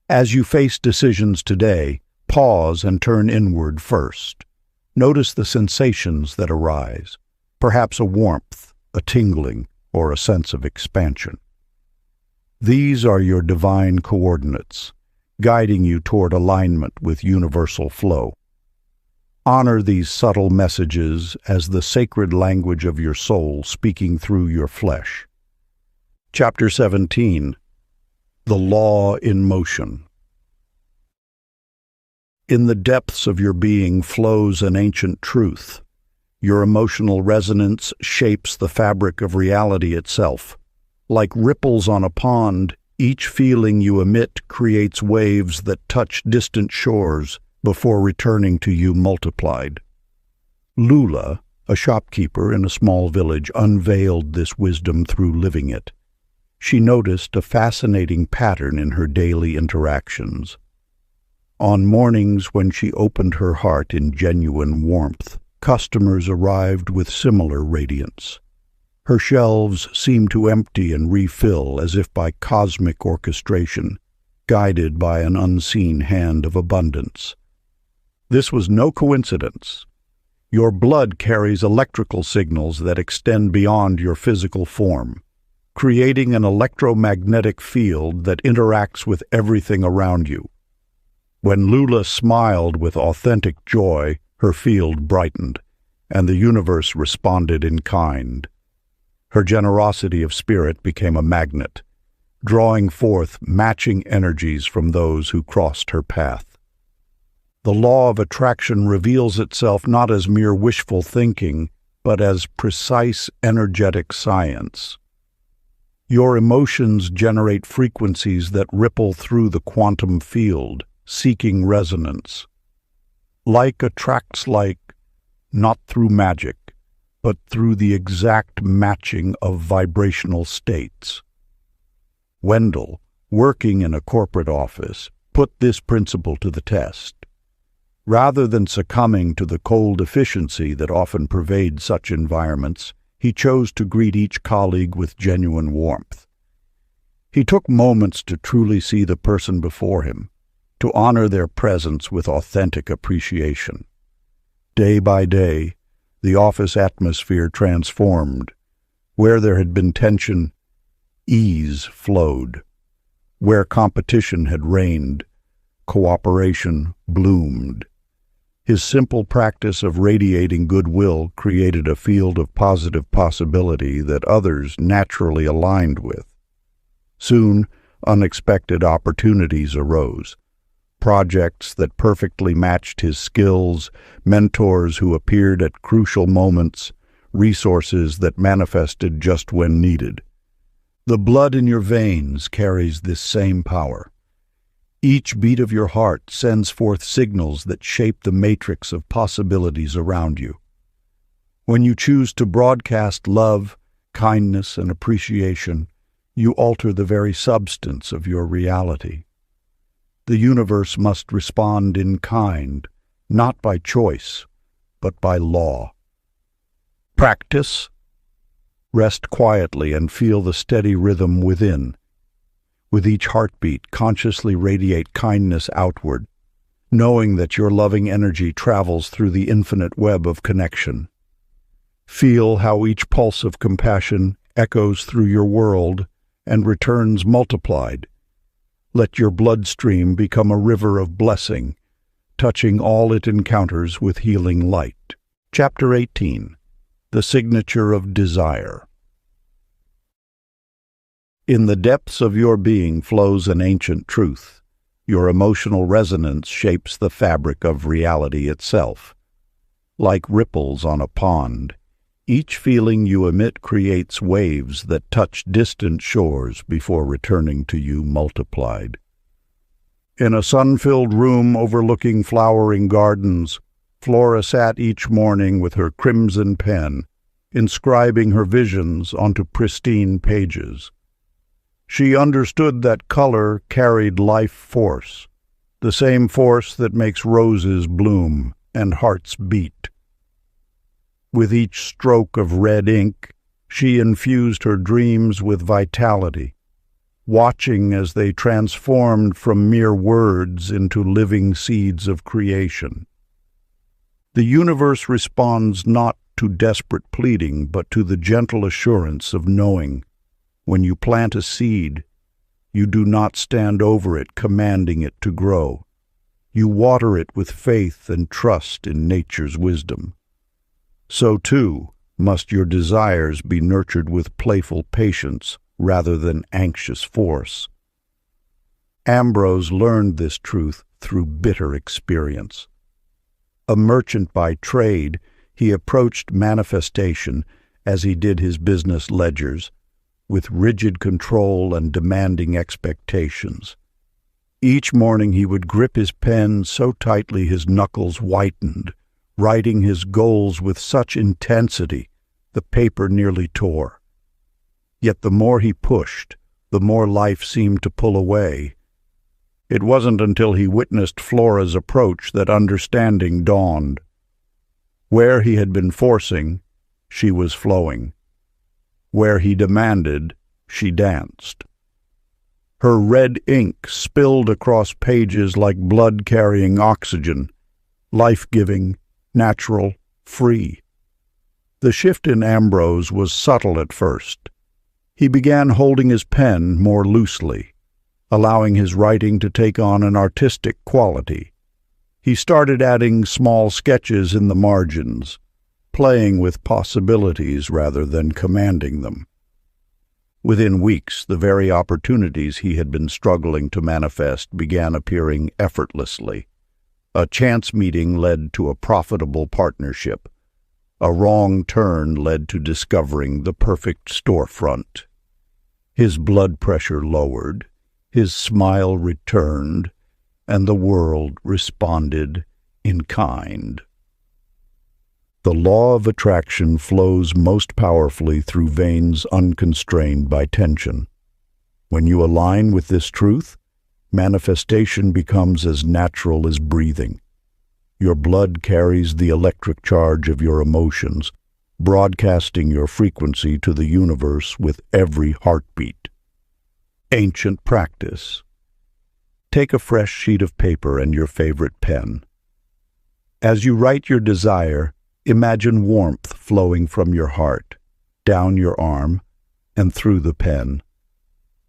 As you face decisions today, pause and turn inward first. Notice the sensations that arise, perhaps a warmth, a tingling, or a sense of expansion. These are your divine coordinates, guiding you toward alignment with universal flow. Honor these subtle messages as the sacred language of your soul speaking through your flesh. Chapter 17. The Law in Motion. In the depths of your being flows an ancient truth. Your emotional resonance shapes the fabric of reality itself. Like ripples on a pond, each feeling you emit creates waves that touch distant shores before returning to you multiplied. Lula, a shopkeeper in a small village, unveiled this wisdom through living it. She noticed a fascinating pattern in her daily interactions. On mornings when she opened her heart in genuine warmth, customers arrived with similar radiance. Her shelves seemed to empty and refill as if by cosmic orchestration, guided by an unseen hand of abundance. This was no coincidence. Your blood carries electrical signals that extend beyond your physical form, creating an electromagnetic field that interacts with everything around you. When Lula smiled with authentic joy, her field brightened, and the universe responded in kind. Her generosity of spirit became a magnet, drawing forth matching energies from those who crossed her path. The law of attraction reveals itself not as mere wishful thinking, but as precise energetic science. Your emotions generate frequencies that ripple through the quantum field, seeking resonance. Like attracts like, not through magic, but through the exact matching of vibrational states. Wendell, working in a corporate office, put this principle to the test. Rather than succumbing to the cold efficiency that often pervades such environments, he chose to greet each colleague with genuine warmth. He took moments to truly see the person before him, to honor their presence with authentic appreciation. Day by day, the office atmosphere transformed. Where there had been tension, ease flowed. Where competition had reigned, cooperation bloomed. His simple practice of radiating goodwill created a field of positive possibility that others naturally aligned with. Soon, unexpected opportunities arose. Projects that perfectly matched his skills, mentors who appeared at crucial moments, resources that manifested just when needed. The blood in your veins carries this same power. Each beat of your heart sends forth signals that shape the matrix of possibilities around you. When you choose to broadcast love, kindness, and appreciation, you alter the very substance of your reality. The universe must respond in kind, not by choice, but by law. Practice. Rest quietly and feel the steady rhythm within. With each heartbeat, consciously radiate kindness outward, knowing that your loving energy travels through the infinite web of connection. Feel how each pulse of compassion echoes through your world and returns multiplied. Let your bloodstream become a river of blessing, touching all it encounters with healing light. Chapter 18. The Signature of Desire. In the depths of your being flows an ancient truth. Your emotional resonance shapes the fabric of reality itself. Like ripples on a pond, each feeling you emit creates waves that touch distant shores before returning to you multiplied. In a sun-filled room overlooking flowering gardens, Flora sat each morning with her crimson pen, inscribing her visions onto pristine pages. She understood that color carried life force, the same force that makes roses bloom and hearts beat. With each stroke of red ink, she infused her dreams with vitality, watching as they transformed from mere words into living seeds of creation. The universe responds not to desperate pleading, but to the gentle assurance of knowing. When you plant a seed, you do not stand over it commanding it to grow. You water it with faith and trust in nature's wisdom. So, too, must your desires be nurtured with playful patience rather than anxious force. Ambrose learned this truth through bitter experience. A merchant by trade, he approached manifestation, as he did his business ledgers, with rigid control and demanding expectations. Each morning he would grip his pen so tightly his knuckles whitened, writing his goals with such intensity the paper nearly tore. Yet the more he pushed, the more life seemed to pull away. It wasn't until he witnessed Flora's approach that understanding dawned. Where he had been forcing, she was flowing. Where he demanded, she danced. Her red ink spilled across pages like blood carrying oxygen, life-giving, natural, free. The shift in Ambrose was subtle at first. He began holding his pen more loosely, allowing his writing to take on an artistic quality. He started adding small sketches in the margins, playing with possibilities rather than commanding them. Within weeks, the very opportunities he had been struggling to manifest began appearing effortlessly. A chance meeting led to a profitable partnership. A wrong turn led to discovering the perfect storefront. His blood pressure lowered, his smile returned, and the world responded in kind. The law of attraction flows most powerfully through veins unconstrained by tension. When you align with this truth, manifestation becomes as natural as breathing. Your blood carries the electric charge of your emotions, broadcasting your frequency to the universe with every heartbeat. Ancient practice. Take a fresh sheet of paper and your favorite pen. As you write your desire, imagine warmth flowing from your heart, down your arm, and through the pen.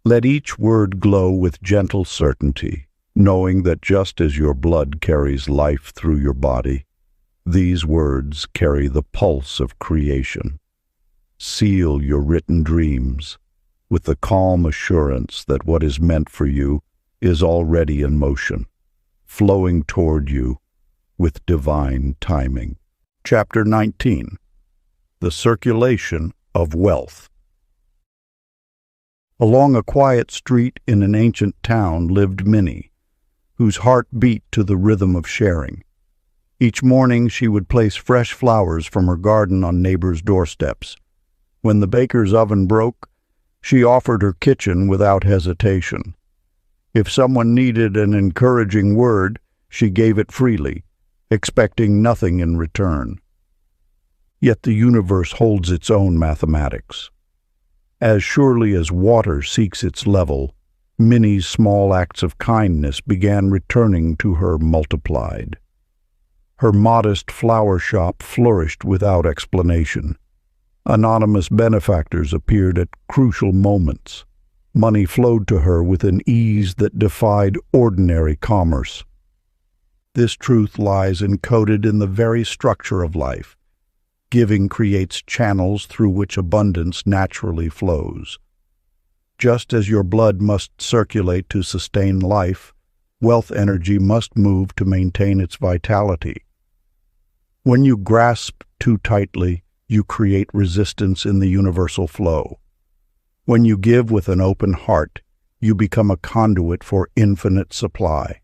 Let each word glow with gentle certainty, knowing that just as your blood carries life through your body, these words carry the pulse of creation. Seal your written dreams with the calm assurance that what is meant for you is already in motion, flowing toward you with divine timing. Chapter 19. The Circulation of Wealth. Along a quiet street in an ancient town lived Minnie, whose heart beat to the rhythm of sharing. Each morning she would place fresh flowers from her garden on neighbors' doorsteps. When the baker's oven broke, she offered her kitchen without hesitation. If someone needed an encouraging word, she gave it freely, expecting nothing in return. Yet the universe holds its own mathematics. As surely as water seeks its level, Minnie's small acts of kindness began returning to her multiplied. Her modest flower shop flourished without explanation. Anonymous benefactors appeared at crucial moments. Money flowed to her with an ease that defied ordinary commerce. This truth lies encoded in the very structure of life. Giving creates channels through which abundance naturally flows. Just as your blood must circulate to sustain life, wealth energy must move to maintain its vitality. When you grasp too tightly, you create resistance in the universal flow. When you give with an open heart, you become a conduit for infinite supply.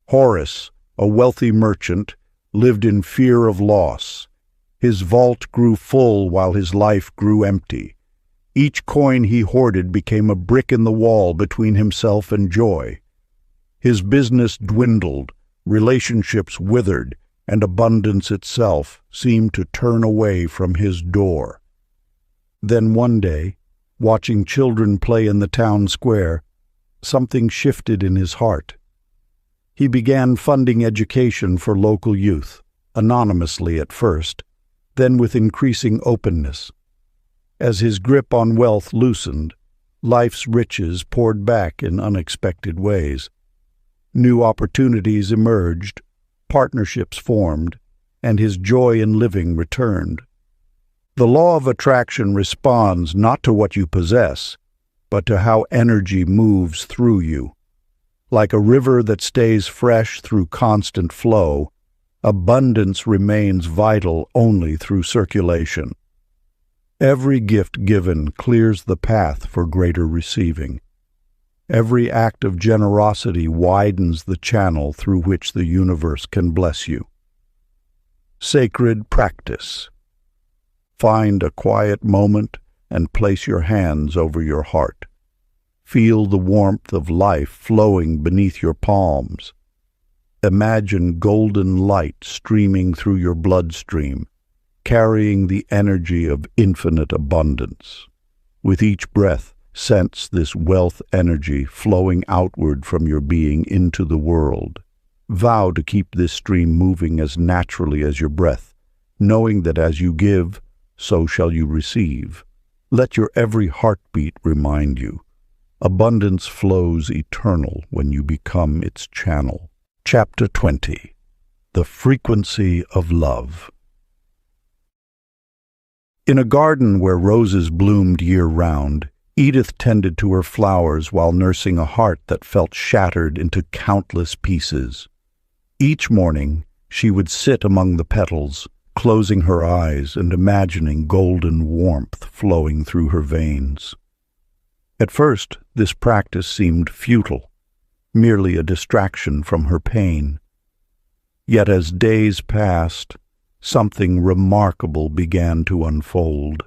Horace, a wealthy merchant, lived in fear of loss. His vault grew full while his life grew empty. Each coin he hoarded became a brick in the wall between himself and joy. His business dwindled, relationships withered, and abundance itself seemed to turn away from his door. Then one day, watching children play in the town square, something shifted in his heart. He began funding education for local youth, anonymously at first, then with increasing openness. As his grip on wealth loosened, life's riches poured back in unexpected ways. New opportunities emerged, partnerships formed, and his joy in living returned. The law of attraction responds not to what you possess, but to how energy moves through you. Like a river that stays fresh through constant flow, abundance remains vital only through circulation. Every gift given clears the path for greater receiving. Every act of generosity widens the channel through which the universe can bless you. Sacred practice. Find a quiet moment and place your hands over your heart. Feel the warmth of life flowing beneath your palms. Imagine golden light streaming through your bloodstream, carrying the energy of infinite abundance. With each breath, sense this wealth energy flowing outward from your being into the world. Vow to keep this stream moving as naturally as your breath, knowing that as you give, so shall you receive. Let your every heartbeat remind you. Abundance flows eternal when you become its channel. Chapter 20. The Frequency of Love. In a garden where roses bloomed year-round, Edith tended to her flowers while nursing a heart that felt shattered into countless pieces. Each morning, she would sit among the petals, closing her eyes and imagining golden warmth flowing through her veins. At first, this practice seemed futile, merely a distraction from her pain. Yet as days passed, something remarkable began to unfold.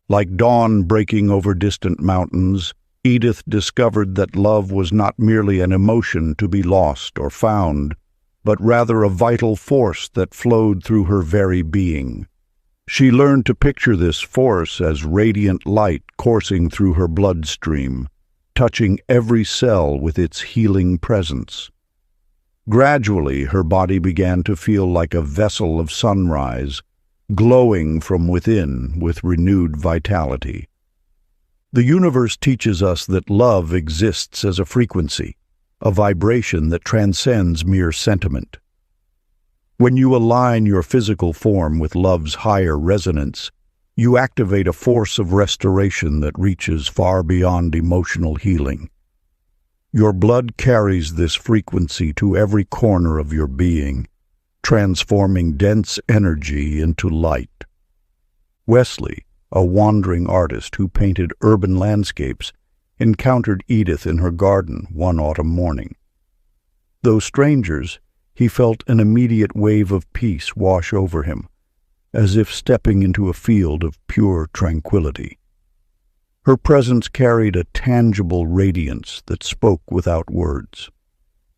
Like dawn breaking over distant mountains, Edith discovered that love was not merely an emotion to be lost or found, but rather a vital force that flowed through her very being. She learned to picture this force as radiant light coursing through her bloodstream, touching every cell with its healing presence. Gradually, her body began to feel like a vessel of sunrise, glowing from within with renewed vitality. The universe teaches us that love exists as a frequency, a vibration that transcends mere sentiment. When you align your physical form with love's higher resonance, you activate a force of restoration that reaches far beyond emotional healing. Your blood carries this frequency to every corner of your being, transforming dense energy into light. Wesley, a wandering artist who painted urban landscapes, encountered Edith in her garden one autumn morning. Though strangers, he felt an immediate wave of peace wash over him, as if stepping into a field of pure tranquility. Her presence carried a tangible radiance that spoke without words.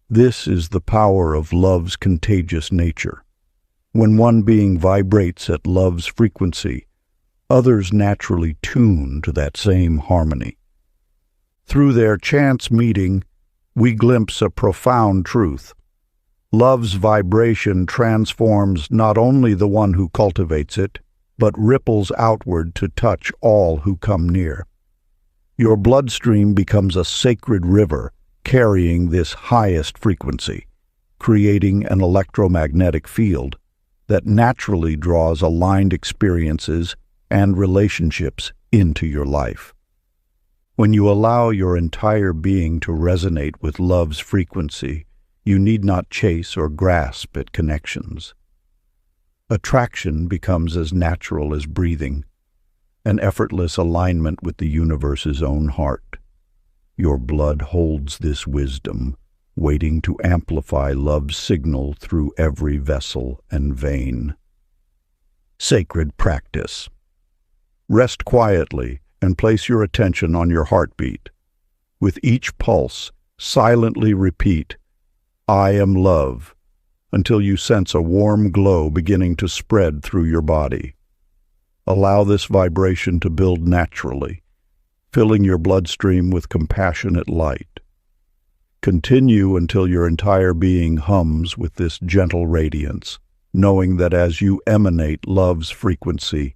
This is the power of love's contagious nature. When one being vibrates at love's frequency, others naturally tune to that same harmony. Through their chance meeting, we glimpse a profound truth. Love's vibration transforms not only the one who cultivates it, but ripples outward to touch all who come near. Your bloodstream becomes a sacred river carrying this highest frequency, creating an electromagnetic field that naturally draws aligned experiences and relationships into your life. When you allow your entire being to resonate with love's frequency, you need not chase or grasp at connections. Attraction becomes as natural as breathing, an effortless alignment with the universe's own heart. Your blood holds this wisdom, waiting to amplify love's signal through every vessel and vein. Sacred practice. Rest quietly and place your attention on your heartbeat. With each pulse, silently repeat, "I am love," until you sense a warm glow beginning to spread through your body. Allow this vibration to build naturally, filling your bloodstream with compassionate light. Continue until your entire being hums with this gentle radiance, knowing that as you emanate love's frequency,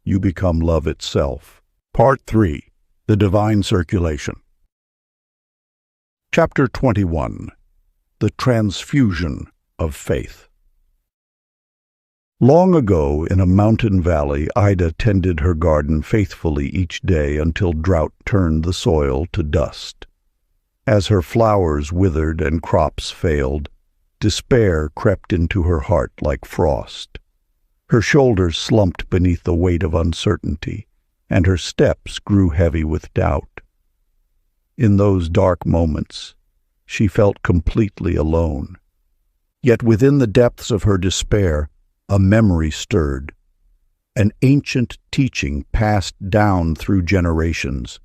you become love itself. Part 3. The Divine Circulation. Chapter 21. The Transfusion of Faith. Long ago, in a mountain valley, Ida tended her garden faithfully each day until drought turned the soil to dust. As her flowers withered and crops failed, despair crept into her heart like frost. Her shoulders slumped beneath the weight of uncertainty, and her steps grew heavy with doubt. In those dark moments, she felt completely alone. Yet within the depths of her despair, a memory stirred. An ancient teaching passed down through generations.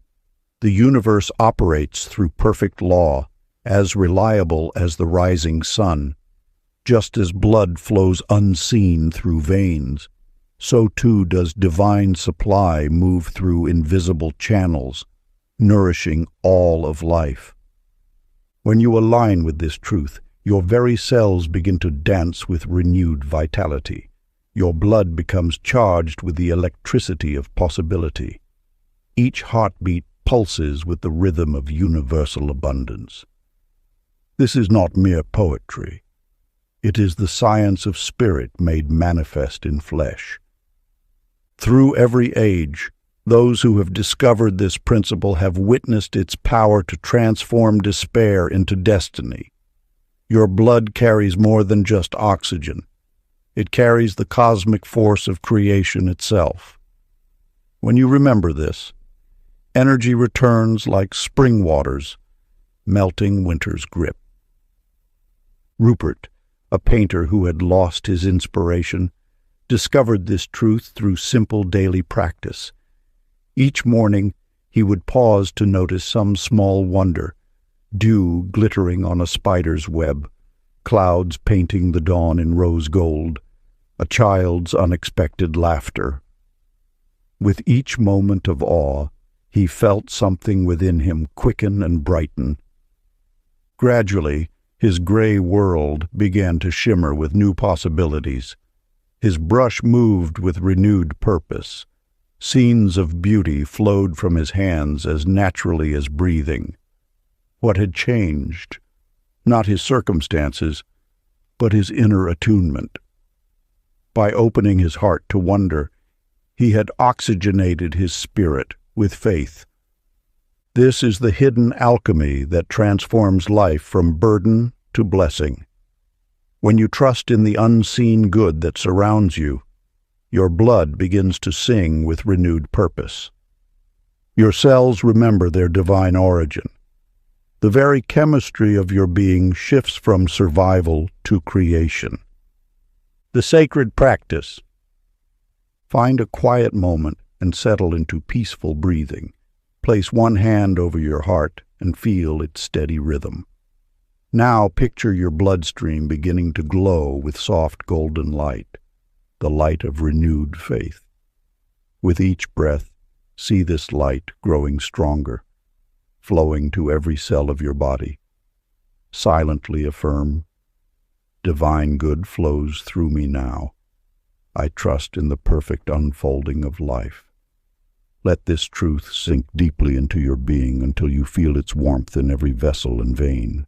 The universe operates through perfect law, as reliable as the rising sun. Just as blood flows unseen through veins, so too does divine supply move through invisible channels, nourishing all of life. When you align with this truth, Your very cells begin to dance with renewed vitality. Your blood becomes charged with the electricity of possibility. Each heartbeat pulses with the rhythm of universal abundance. This is not mere poetry. It is the science of spirit made manifest in flesh. Through every age, those who have discovered this principle have witnessed its power to transform despair into destiny. Your blood carries more than just oxygen. It carries the cosmic force of creation itself. When you remember this, energy returns like spring waters, melting winter's grip. Rupert, a painter who had lost his inspiration, discovered this truth through simple daily practice. Each morning, he would pause to notice some small wonder: dew glittering on a spider's web, clouds painting the dawn in rose gold, a child's unexpected laughter. With each moment of awe, he felt something within him quicken and brighten. Gradually, his gray world began to shimmer with new possibilities. His brush moved with renewed purpose. Scenes of beauty flowed from his hands as naturally as breathing. What had changed? Not his circumstances, but his inner attunement. By opening his heart to wonder, he had oxygenated his spirit with faith. This is the hidden alchemy that transforms life from burden to blessing. When you trust in the unseen good that surrounds you, your blood begins to sing with renewed purpose. Your cells remember their divine origin. The very chemistry of your being shifts from survival to creation. The sacred practice. Find a quiet moment and settle into peaceful breathing. Place one hand over your heart and feel its steady rhythm. Now picture your bloodstream beginning to glow with soft golden light, the light of renewed faith. With each breath, see this light growing stronger, flowing to every cell of your body. Silently affirm, "Divine good flows through me now. I trust in the perfect unfolding of life." Let this truth sink deeply into your being until you feel its warmth in every vessel and vein.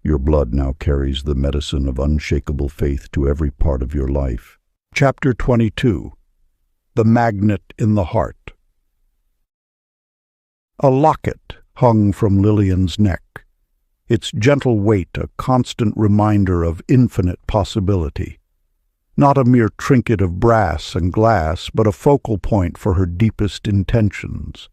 Your blood now carries the medicine of unshakable faith to every part of your life. Chapter 22. The Magnet in the Heart. A locket hung from Lillian's neck, its gentle weight a constant reminder of infinite possibility. Not a mere trinket of brass and glass, but a focal point for her deepest intentions.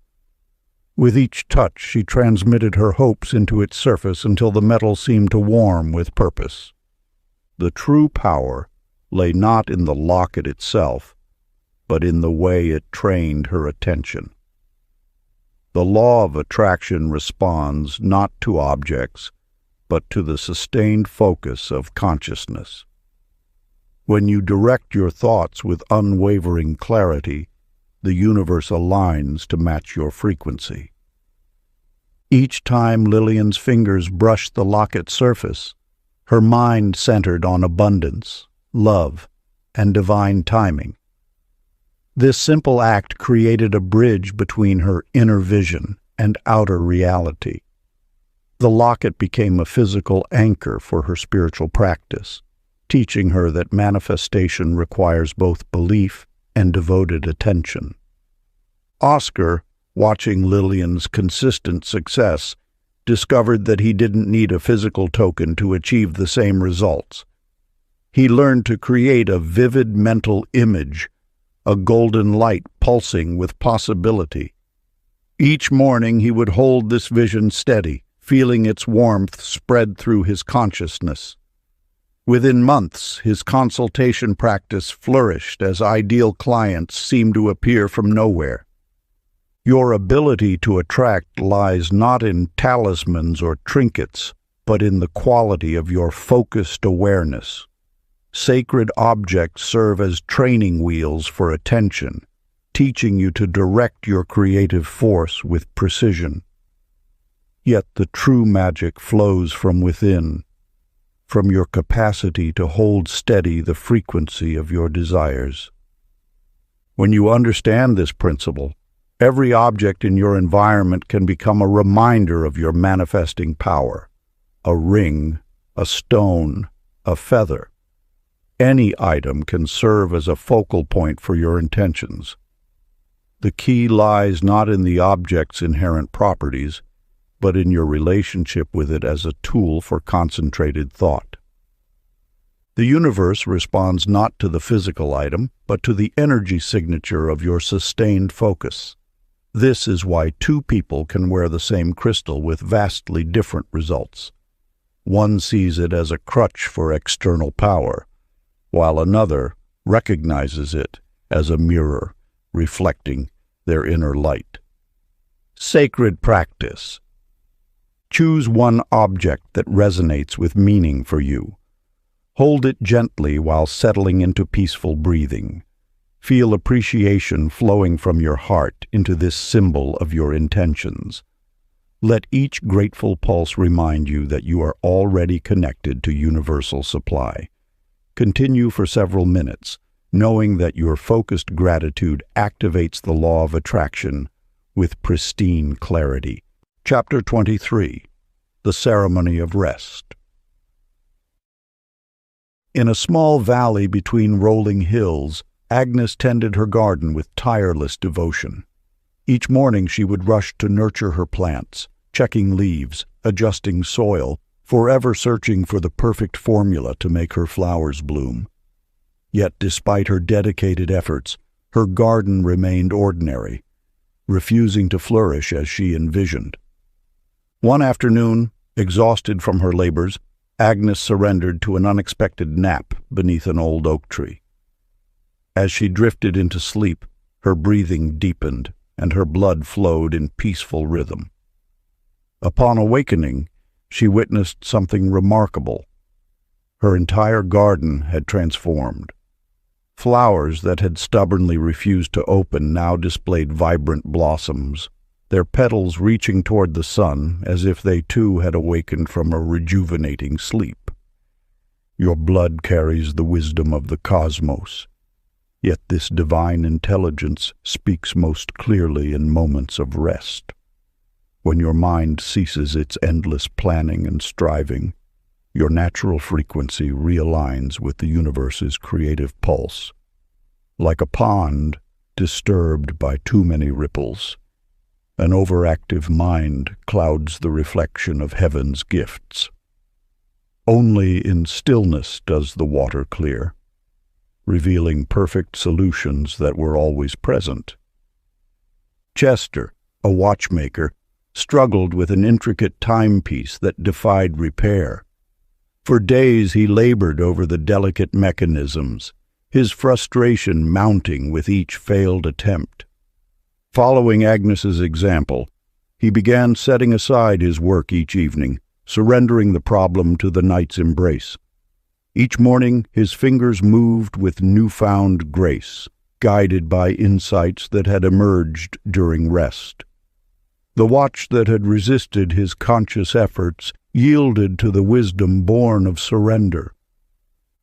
With each touch, she transmitted her hopes into its surface until the metal seemed to warm with purpose. The true power lay not in the locket itself, but in the way it trained her attention. The law of attraction responds not to objects, but to the sustained focus of consciousness. When you direct your thoughts with unwavering clarity, the universe aligns to match your frequency. Each time Lillian's fingers brushed the locket's surface, her mind centered on abundance, love, and divine timing. This simple act created a bridge between her inner vision and outer reality. The locket became a physical anchor for her spiritual practice, teaching her that manifestation requires both belief and devoted attention. Oscar, watching Lillian's consistent success, discovered that he didn't need a physical token to achieve the same results. He learned to create a vivid mental image, a golden light pulsing with possibility. Each morning he would hold this vision steady, feeling its warmth spread through his consciousness. Within months, his consultation practice flourished as ideal clients seemed to appear from nowhere. Your ability to attract lies not in talismans or trinkets, but in the quality of your focused awareness. Sacred objects serve as training wheels for attention, teaching you to direct your creative force with precision. Yet the true magic flows from within. from your capacity to hold steady the frequency of your desires. When you understand this principle, every object in your environment can become a reminder of your manifesting power. A ring, a stone, a feather. Any item can serve as a focal point for your intentions. The key lies not in the object's inherent properties, but in your relationship with it as a tool for concentrated thought. The universe responds not to the physical item, but to the energy signature of your sustained focus. This is why two people can wear the same crystal with vastly different results. One sees it as a crutch for external power, while another recognizes it as a mirror reflecting their inner light. Sacred practice. Choose one object that resonates with meaning for you. Hold it gently while settling into peaceful breathing. Feel appreciation flowing from your heart into this symbol of your intentions. Let each grateful pulse remind you that you are already connected to universal supply. Continue for several minutes, knowing that your focused gratitude activates the law of attraction with pristine clarity. Chapter 23. The Ceremony of Rest. In a small valley between rolling hills, Agnes tended her garden with tireless devotion. Each morning she would rush to nurture her plants, checking leaves, adjusting soil, forever searching for the perfect formula to make her flowers bloom. Yet despite her dedicated efforts, her garden remained ordinary, refusing to flourish as she envisioned. One afternoon, exhausted from her labors, Agnes surrendered to an unexpected nap beneath an old oak tree. As she drifted into sleep, her breathing deepened and her blood flowed in peaceful rhythm. Upon awakening, she witnessed something remarkable. Her entire garden had transformed. Flowers that had stubbornly refused to open now displayed vibrant blossoms, their petals reaching toward the sun as if they too had awakened from a rejuvenating sleep. Your blood carries the wisdom of the cosmos, yet this divine intelligence speaks most clearly in moments of rest. When your mind ceases its endless planning and striving, your natural frequency realigns with the universe's creative pulse. Like a pond disturbed by too many ripples, an overactive mind clouds the reflection of heaven's gifts. Only in stillness does the water clear, revealing perfect solutions that were always present. Chester, a watchmaker, struggled with an intricate timepiece that defied repair. For days he labored over the delicate mechanisms, his frustration mounting with each failed attempt. Following Agnes's example, he began setting aside his work each evening, surrendering the problem to the night's embrace. Each morning his fingers moved with newfound grace, guided by insights that had emerged during rest. The watch that had resisted his conscious efforts yielded to the wisdom born of surrender.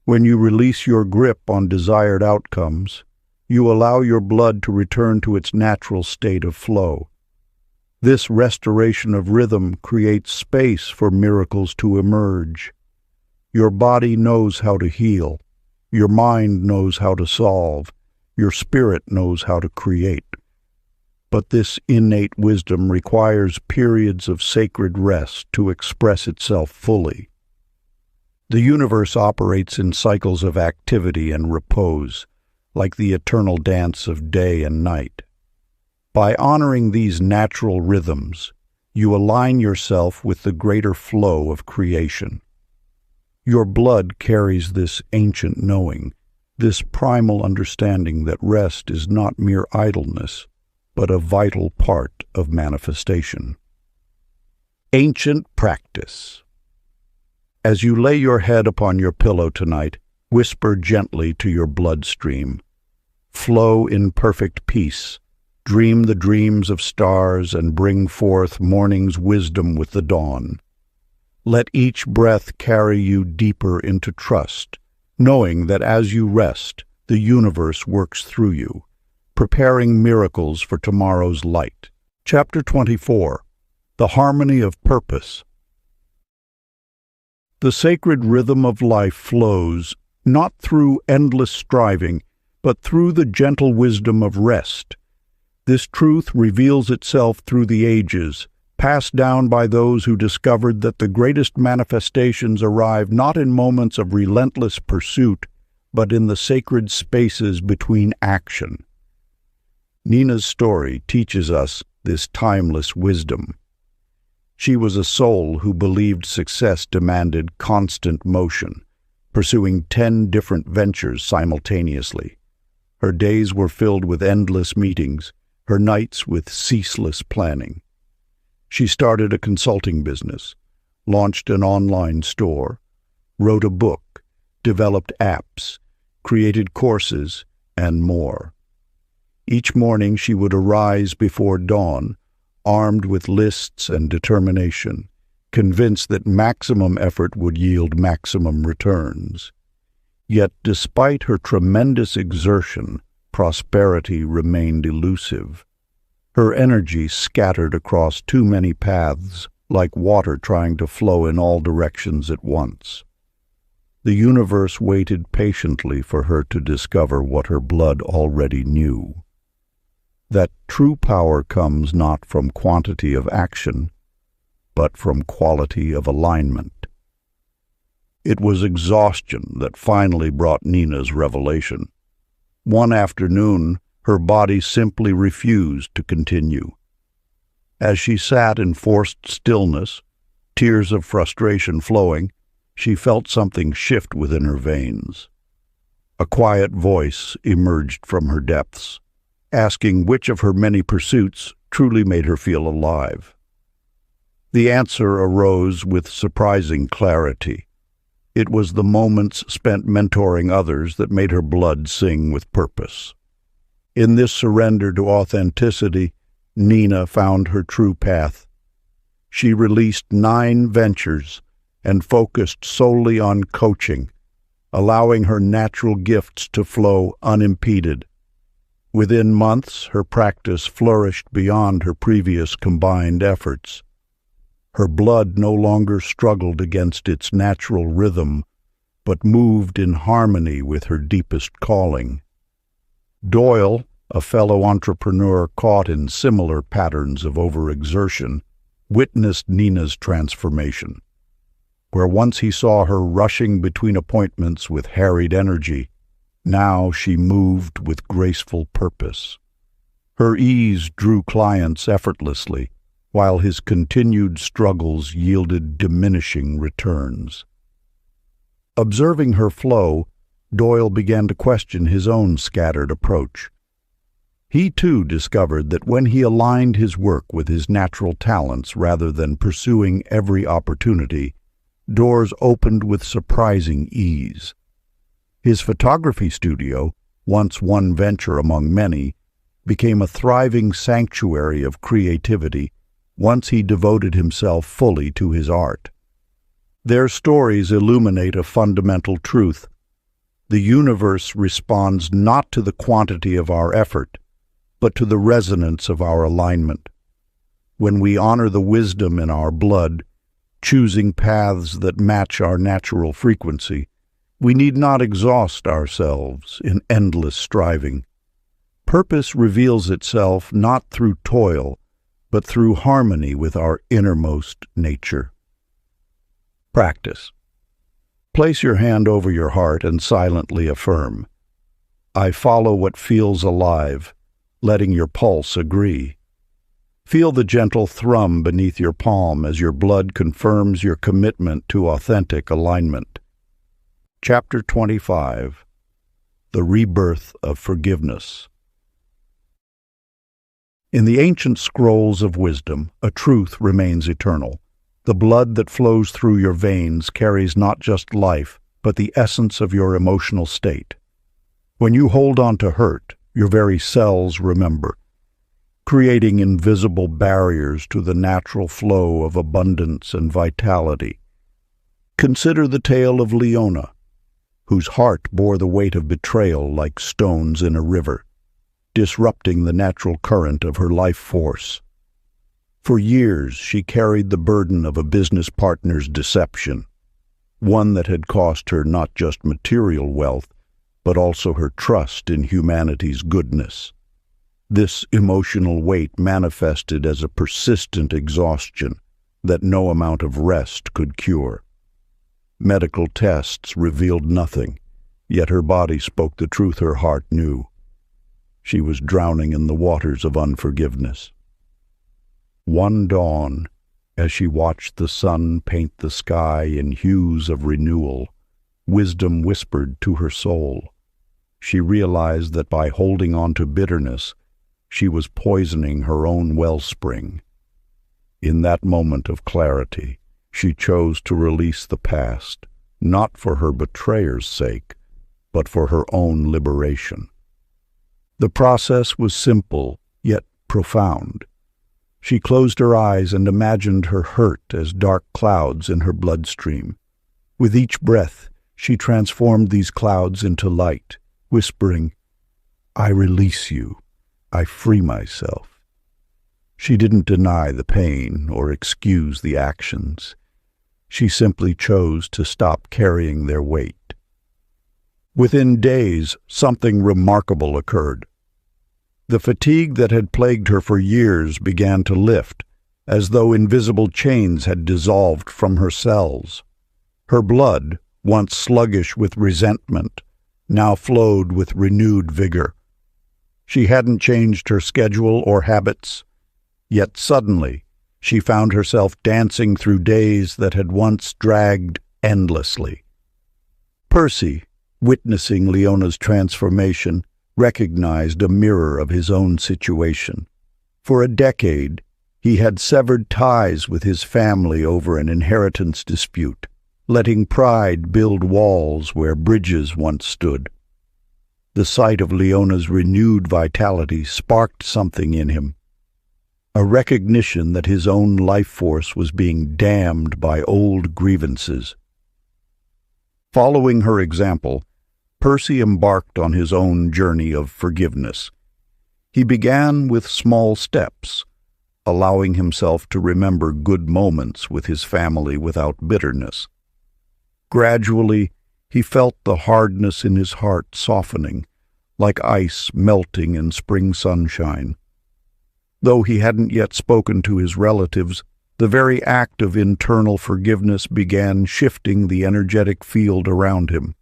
When you release your grip on desired outcomes, you allow your blood to return to its natural state of flow. This restoration of rhythm creates space for miracles to emerge. Your body knows how to heal, your mind knows how to solve, your spirit knows how to create. But this innate wisdom requires periods of sacred rest to express itself fully. The universe operates in cycles of activity and repose, like the eternal dance of day and night. By honoring these natural rhythms, you align yourself with the greater flow of creation. Your blood carries this ancient knowing, this primal understanding that rest is not mere idleness, but a vital part of manifestation. Ancient practice. As you lay your head upon your pillow tonight, whisper gently to your bloodstream. Flow in perfect peace. Dream the dreams of stars and bring forth morning's wisdom with the dawn. Let each breath carry you deeper into trust, knowing that as you rest, the universe works through you, preparing miracles for tomorrow's light. Chapter 24. The Harmony of Purpose. The sacred rhythm of life flows not through endless striving, but through the gentle wisdom of rest. This truth reveals itself through the ages, passed down by those who discovered that the greatest manifestations arrive not in moments of relentless pursuit, but in the sacred spaces between action. Nina's story teaches us this timeless wisdom. She was a soul who believed success demanded constant motion, pursuing 10 different ventures simultaneously. Her days were filled with endless meetings, her nights with ceaseless planning. She started a consulting business, launched an online store, wrote a book, developed apps, created courses, and more. Each morning she would arise before dawn, armed with lists and determination, convinced that maximum effort would yield maximum returns. Yet, despite her tremendous exertion, prosperity remained elusive. Her energy scattered across too many paths, like water trying to flow in all directions at once. The universe waited patiently for her to discover what her blood already knew: that true power comes not from quantity of action, but from quality of alignment. It was exhaustion that finally brought Nina's revelation. One afternoon, her body simply refused to continue. As she sat in forced stillness, tears of frustration flowing, she felt something shift within her veins. A quiet voice emerged from her depths, asking which of her many pursuits truly made her feel alive. The answer arose with surprising clarity. It was the moments spent mentoring others that made her blood sing with purpose. In this surrender to authenticity, Nina found her true path. She released 9 ventures and focused solely on coaching, allowing her natural gifts to flow unimpeded. Within months, her practice flourished beyond her previous combined efforts. Her blood no longer struggled against its natural rhythm, but moved in harmony with her deepest calling. Doyle, a fellow entrepreneur caught in similar patterns of overexertion, witnessed Nina's transformation. Where once he saw her rushing between appointments with harried energy, now she moved with graceful purpose. Her ease drew clients effortlessly, while his continued struggles yielded diminishing returns. Observing her flow, Doyle began to question his own scattered approach. He too discovered that when he aligned his work with his natural talents rather than pursuing every opportunity, doors opened with surprising ease. His photography studio, once one venture among many, became a thriving sanctuary of creativity once he devoted himself fully to his art. Their stories illuminate a fundamental truth. The universe responds not to the quantity of our effort, but to the resonance of our alignment. When we honor the wisdom in our blood, choosing paths that match our natural frequency, we need not exhaust ourselves in endless striving. Purpose reveals itself not through toil, but through harmony with our innermost nature. Practice. Place your hand over your heart and silently affirm, "I follow what feels alive," letting your pulse agree. Feel the gentle thrum beneath your palm as your blood confirms your commitment to authentic alignment. Chapter 25. The Rebirth of Forgiveness. In the ancient scrolls of wisdom, a truth remains eternal. The blood that flows through your veins carries not just life, but the essence of your emotional state. When you hold on to hurt, your very cells remember, creating invisible barriers to the natural flow of abundance and vitality. Consider the tale of Leona, whose heart bore the weight of betrayal like stones in a river, disrupting the natural current of her life force. For years she carried the burden of a business partner's deception, one that had cost her not just material wealth, but also her trust in humanity's goodness. This emotional weight manifested as a persistent exhaustion that no amount of rest could cure. Medical tests revealed nothing, yet her body spoke the truth her heart knew. She was drowning in the waters of unforgiveness. One dawn, as she watched the sun paint the sky in hues of renewal, wisdom whispered to her soul. She realized that by holding on to bitterness, she was poisoning her own wellspring. In that moment of clarity, she chose to release the past, not for her betrayer's sake, but for her own liberation. The process was simple, yet profound. She closed her eyes and imagined her hurt as dark clouds in her bloodstream. With each breath, she transformed these clouds into light, whispering, "I release you. I free myself." She didn't deny the pain or excuse the actions. She simply chose to stop carrying their weight. Within days, something remarkable occurred. The fatigue that had plagued her for years began to lift, as though invisible chains had dissolved from her cells. Her blood, once sluggish with resentment, now flowed with renewed vigor. She hadn't changed her schedule or habits, yet suddenly she found herself dancing through days that had once dragged endlessly. Percy, witnessing Leona's transformation, recognized a mirror of his own situation. For a decade, he had severed ties with his family over an inheritance dispute, letting pride build walls where bridges once stood. The sight of Leona's renewed vitality sparked something in him, a recognition that his own life force was being dammed by old grievances. Following her example, Percy embarked on his own journey of forgiveness. He began with small steps, allowing himself to remember good moments with his family without bitterness. Gradually, he felt the hardness in his heart softening, like ice melting in spring sunshine. Though he hadn't yet spoken to his relatives, the very act of internal forgiveness began shifting the energetic field around him.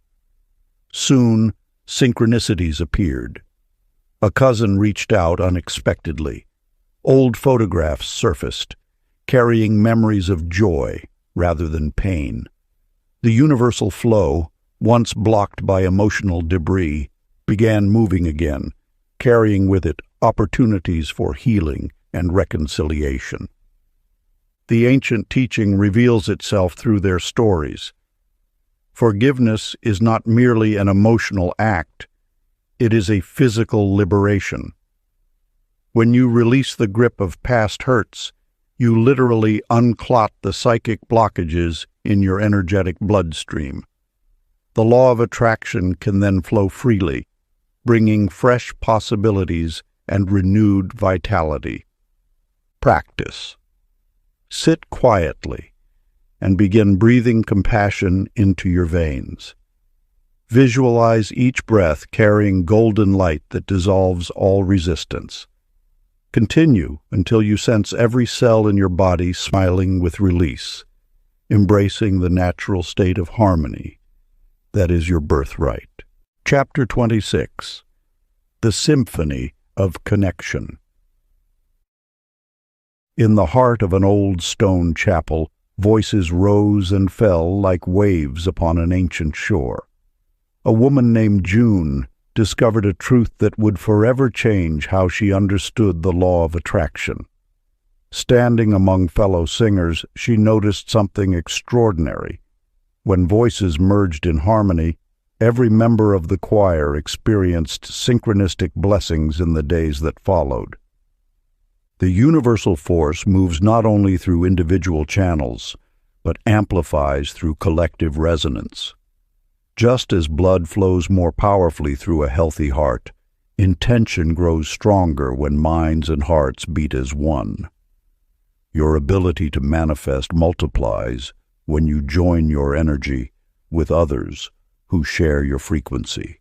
Soon, synchronicities appeared. A cousin reached out unexpectedly. Old photographs surfaced, carrying memories of joy rather than pain. The universal flow, once blocked by emotional debris, began moving again, carrying with it opportunities for healing and reconciliation. The ancient teaching reveals itself through their stories. Forgiveness is not merely an emotional act, it is a physical liberation. When you release the grip of past hurts, you literally unclot the psychic blockages in your energetic bloodstream. The law of attraction can then flow freely, bringing fresh possibilities and renewed vitality. Practice. Sit quietly and begin breathing compassion into your veins. Visualize each breath carrying golden light that dissolves all resistance. Continue until you sense every cell in your body smiling with release, embracing the natural state of harmony that is your birthright. Chapter 26. The Symphony of Connection. In the heart of an old stone chapel, voices rose and fell like waves upon an ancient shore. A woman named June discovered a truth that would forever change how she understood the law of attraction. Standing among fellow singers, she noticed something extraordinary. When voices merged in harmony, every member of the choir experienced synchronistic blessings in the days that followed. The universal force moves not only through individual channels, but amplifies through collective resonance. Just as blood flows more powerfully through a healthy heart, intention grows stronger when minds and hearts beat as one. Your ability to manifest multiplies when you join your energy with others who share your frequency.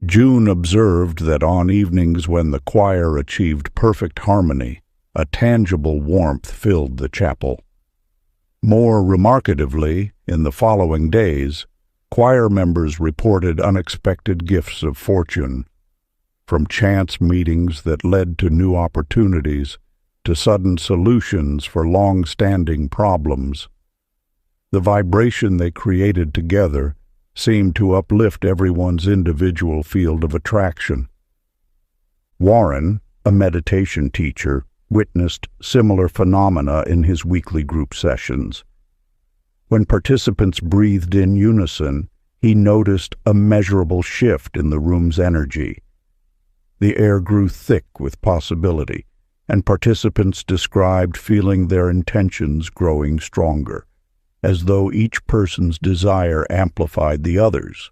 June observed that on evenings when the choir achieved perfect harmony, a tangible warmth filled the chapel. More remarkably, in the following days, choir members reported unexpected gifts of fortune, from chance meetings that led to new opportunities to sudden solutions for long-standing problems. The vibration they created together seemed to uplift everyone's individual field of attraction. Warren, a meditation teacher, witnessed similar phenomena in his weekly group sessions. When participants breathed in unison, he noticed a measurable shift in the room's energy. The air grew thick with possibility, and participants described feeling their intentions growing stronger, as though each person's desire amplified the others.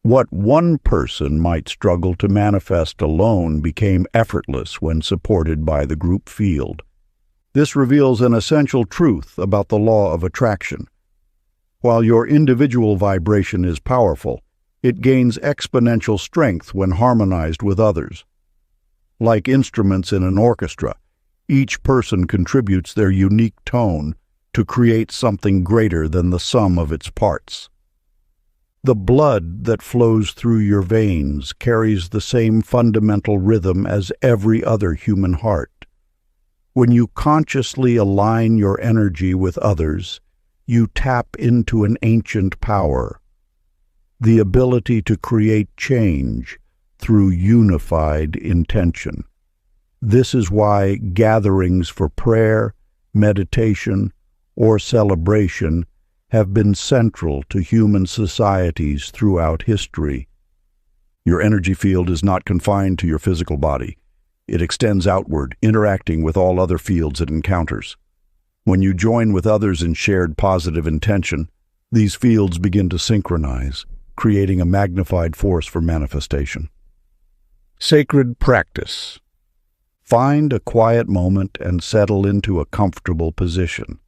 What one person might struggle to manifest alone became effortless when supported by the group field. This reveals an essential truth about the law of attraction. While your individual vibration is powerful, it gains exponential strength when harmonized with others. Like instruments in an orchestra, each person contributes their unique tone to create something greater than the sum of its parts. The blood that flows through your veins carries the same fundamental rhythm as every other human heart. When you consciously align your energy with others, you tap into an ancient power, the ability to create change through unified intention. This is why gatherings for prayer, meditation, or celebration have been central to human societies throughout history. Your energy field is not confined to your physical body. It extends outward, interacting with all other fields it encounters. When you join with others in shared positive intention, these fields begin to synchronize, creating a magnified force for manifestation. Sacred practice. Find a quiet moment and settle into a comfortable position.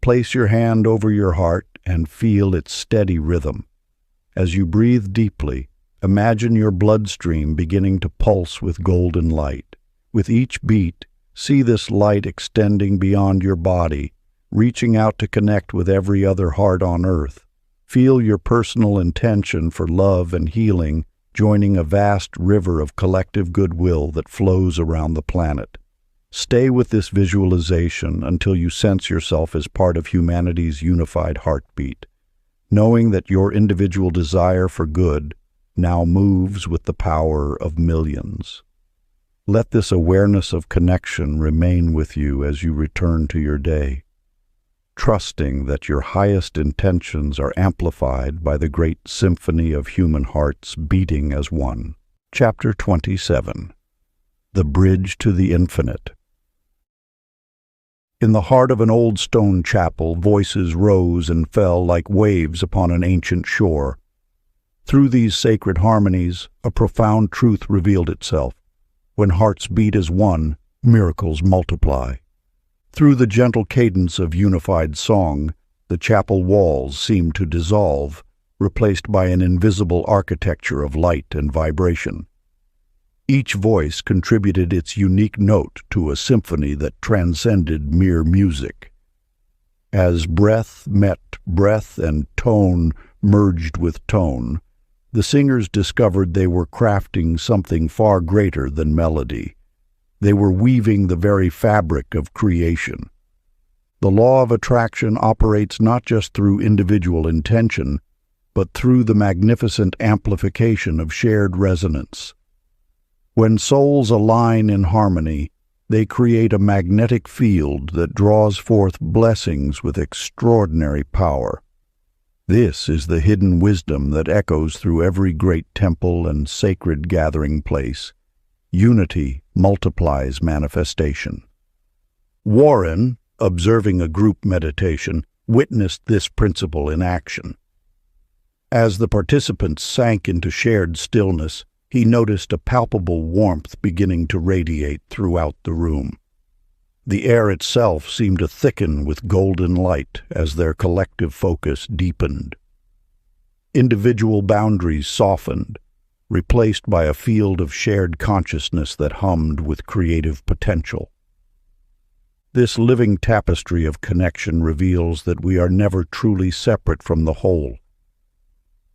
Place your hand over your heart and feel its steady rhythm. As you breathe deeply, imagine your bloodstream beginning to pulse with golden light. With each beat, see this light extending beyond your body, reaching out to connect with every other heart on earth. Feel your personal intention for love and healing joining a vast river of collective goodwill that flows around the planet. Stay with this visualization until you sense yourself as part of humanity's unified heartbeat, knowing that your individual desire for good now moves with the power of millions. Let this awareness of connection remain with you as you return to your day, trusting that your highest intentions are amplified by the great symphony of human hearts beating as one. Chapter 27. The Bridge to the Infinite. In the heart of an old stone chapel, voices rose and fell like waves upon an ancient shore. Through these sacred harmonies, a profound truth revealed itself. When hearts beat as one, miracles multiply. Through the gentle cadence of unified song, the chapel walls seemed to dissolve, replaced by an invisible architecture of light and vibration. Each voice contributed its unique note to a symphony that transcended mere music. As breath met breath and tone merged with tone, the singers discovered they were crafting something far greater than melody. They were weaving the very fabric of creation. The law of attraction operates not just through individual intention, but through the magnificent amplification of shared resonance. When souls align in harmony, they create a magnetic field that draws forth blessings with extraordinary power. This is the hidden wisdom that echoes through every great temple and sacred gathering place. Unity multiplies manifestation. Warren, observing a group meditation, witnessed this principle in action. As the participants sank into shared stillness, he noticed a palpable warmth beginning to radiate throughout the room. The air itself seemed to thicken with golden light as their collective focus deepened. Individual boundaries softened, replaced by a field of shared consciousness that hummed with creative potential. This living tapestry of connection reveals that we are never truly separate from the whole.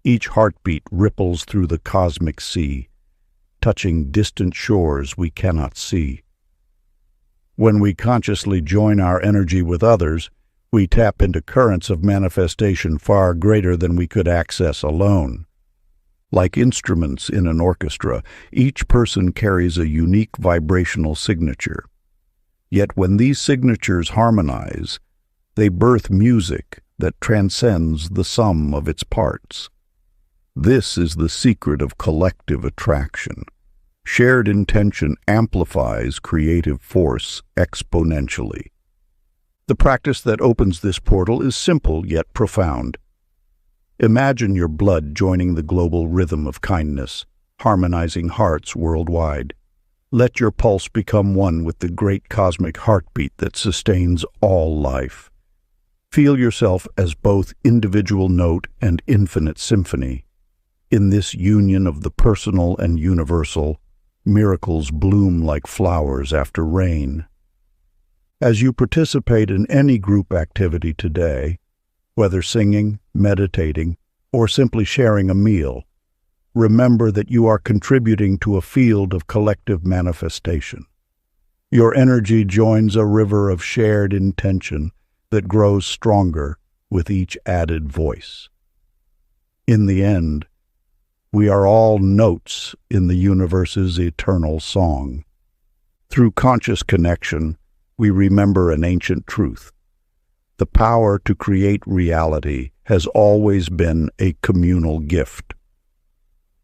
Each heartbeat ripples through the cosmic sea, touching distant shores we cannot see. When we consciously join our energy with others, we tap into currents of manifestation far greater than we could access alone. Like instruments in an orchestra, each person carries a unique vibrational signature. Yet when these signatures harmonize, they birth music that transcends the sum of its parts. This is the secret of collective attraction. Shared intention amplifies creative force exponentially. The practice that opens this portal is simple yet profound. Imagine your blood joining the global rhythm of kindness, harmonizing hearts worldwide. Let your pulse become one with the great cosmic heartbeat that sustains all life. Feel yourself as both individual note and infinite symphony. In this union of the personal and universal, miracles bloom like flowers after rain. As you participate in any group activity today, whether singing, meditating, or simply sharing a meal, remember that you are contributing to a field of collective manifestation. Your energy joins a river of shared intention that grows stronger with each added voice. In the end, we are all notes in the universe's eternal song. Through conscious connection, we remember an ancient truth. The power to create reality has always been a communal gift.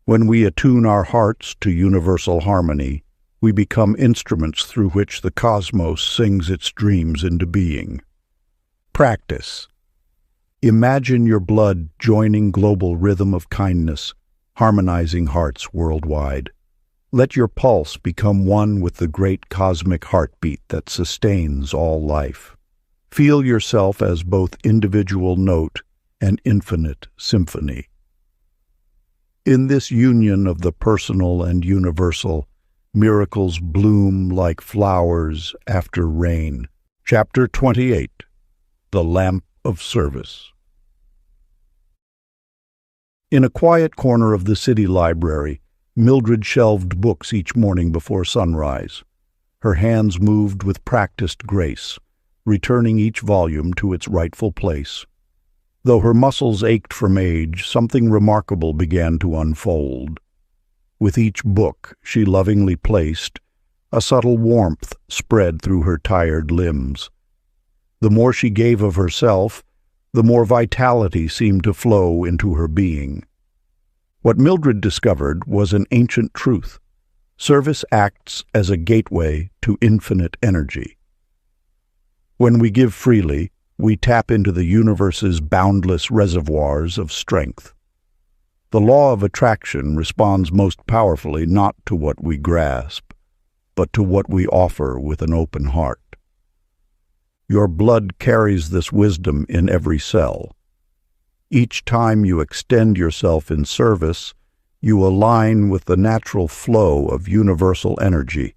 When we attune our hearts to universal harmony, we become instruments through which the cosmos sings its dreams into being. Practice. Imagine your blood joining global rhythm of kindness, harmonizing hearts worldwide. Let your pulse become one with the great cosmic heartbeat that sustains all life. Feel yourself as both individual note and infinite symphony. In this union of the personal and universal, miracles bloom like flowers after rain. Chapter 28. The Lamp of Service. In a quiet corner of the city library, Mildred shelved books each morning before sunrise. Her hands moved with practiced grace, returning each volume to its rightful place. Though her muscles ached from age, something remarkable began to unfold. With each book she lovingly placed, a subtle warmth spread through her tired limbs. The more she gave of herself, the more vitality seemed to flow into her being. What Mildred discovered was an ancient truth. Service acts as a gateway to infinite energy. When we give freely, we tap into the universe's boundless reservoirs of strength. The law of attraction responds most powerfully not to what we grasp, but to what we offer with an open heart. Your blood carries this wisdom in every cell. Each time you extend yourself in service, you align with the natural flow of universal energy.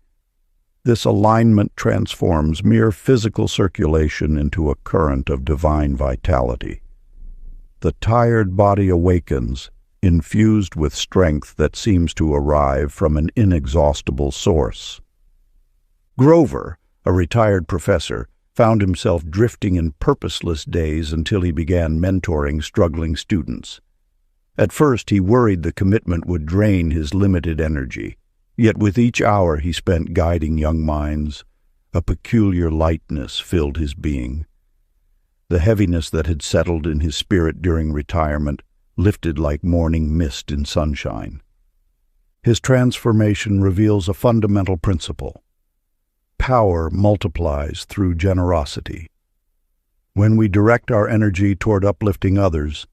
This alignment transforms mere physical circulation into a current of divine vitality. The tired body awakens, infused with strength that seems to arrive from an inexhaustible source. Grover, a retired professor, found himself drifting in purposeless days until he began mentoring struggling students. At first, he worried the commitment would drain his limited energy. Yet with each hour he spent guiding young minds, a peculiar lightness filled his being. The heaviness that had settled in his spirit during retirement lifted like morning mist in sunshine. His transformation reveals a fundamental principle. Power multiplies through generosity. When we direct our energy toward uplifting others,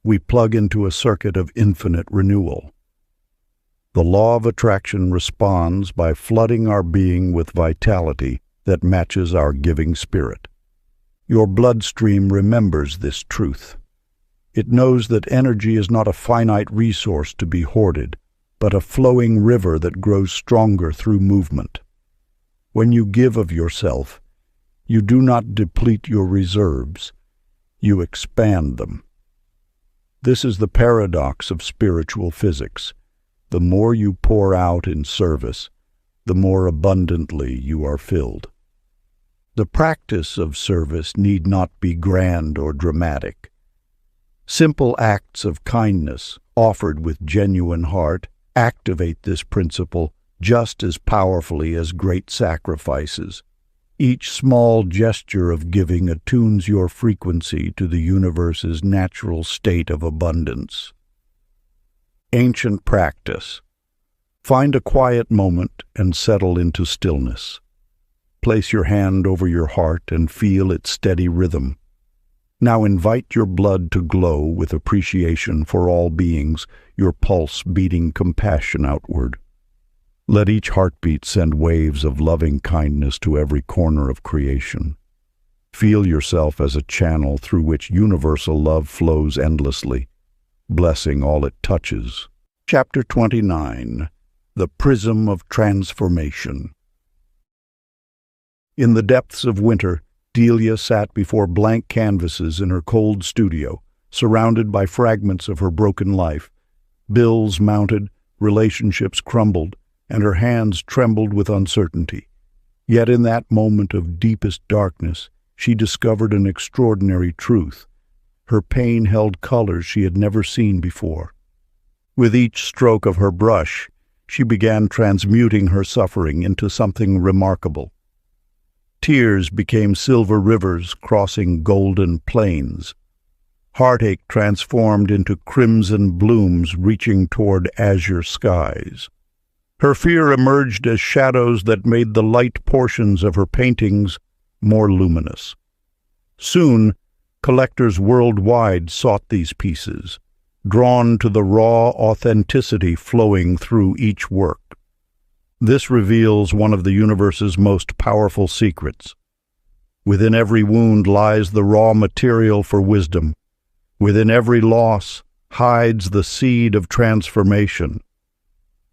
we plug into a circuit of infinite renewal. The law of attraction responds by flooding our being with vitality that matches our giving spirit. Your bloodstream remembers this truth. It knows that energy is not a finite resource to be hoarded, but a flowing river that grows stronger through movement. When you give of yourself, you do not deplete your reserves, you expand them. This is the paradox of spiritual physics. The more you pour out in service, the more abundantly you are filled. The practice of service need not be grand or dramatic. Simple acts of kindness, offered with genuine heart, activate this principle just as powerfully as great sacrifices. Each small gesture of giving attunes your frequency to the universe's natural state of abundance. Ancient practice. Find a quiet moment and settle into stillness. Place your hand over your heart and feel its steady rhythm. Now invite your blood to glow with appreciation for all beings, your pulse beating compassion outward. Let each heartbeat send waves of loving kindness to every corner of creation. Feel yourself as a channel through which universal love flows endlessly, blessing all it touches. Chapter 29. The Prism of Transformation. In the depths of winter, Delia sat before blank canvases in her cold studio, surrounded by fragments of her broken life. Bills mounted, relationships crumbled, and her hands trembled with uncertainty. Yet in that moment of deepest darkness, she discovered an extraordinary truth. Her pain held colors she had never seen before. With each stroke of her brush, she began transmuting her suffering into something remarkable. Tears became silver rivers crossing golden plains. Heartache transformed into crimson blooms reaching toward azure skies. Her fear emerged as shadows that made the light portions of her paintings more luminous. Soon, collectors worldwide sought these pieces, drawn to the raw authenticity flowing through each work. This reveals one of the universe's most powerful secrets. Within every wound lies the raw material for wisdom. Within every loss hides the seed of transformation.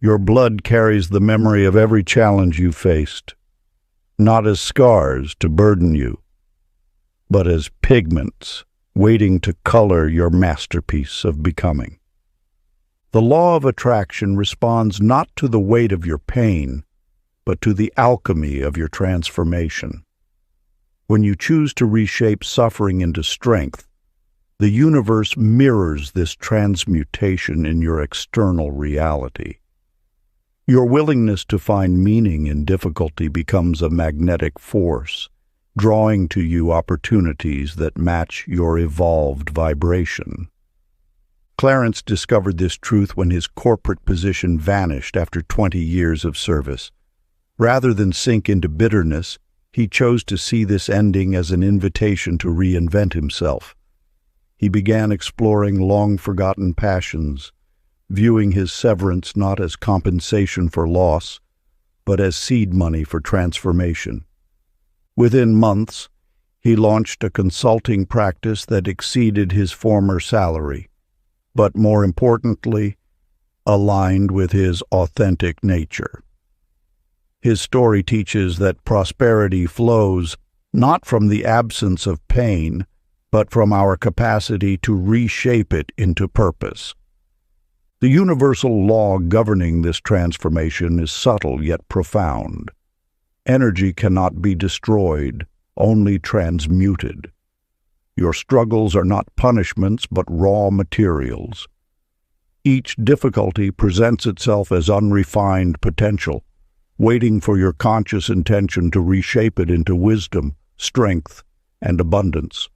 Your blood carries the memory of every challenge you faced, not as scars to burden you, but as pigments waiting to color your masterpiece of becoming. The law of attraction responds not to the weight of your pain, but to the alchemy of your transformation. When you choose to reshape suffering into strength, the universe mirrors this transmutation in your external reality. Your willingness to find meaning in difficulty becomes a magnetic force, drawing to you opportunities that match your evolved vibration. Clarence discovered this truth when his corporate position vanished after 20 years of service. Rather than sink into bitterness, he chose to see this ending as an invitation to reinvent himself. He began exploring long-forgotten passions, viewing his severance not as compensation for loss, but as seed money for transformation. Within months, he launched a consulting practice that exceeded his former salary, but more importantly, aligned with his authentic nature. His story teaches that prosperity flows not from the absence of pain, but from our capacity to reshape it into purpose. The universal law governing this transformation is subtle yet profound. Energy cannot be destroyed, only transmuted. Your struggles are not punishments, but raw materials. Each difficulty presents itself as unrefined potential, waiting for your conscious intention to reshape it into wisdom, strength, and abundance.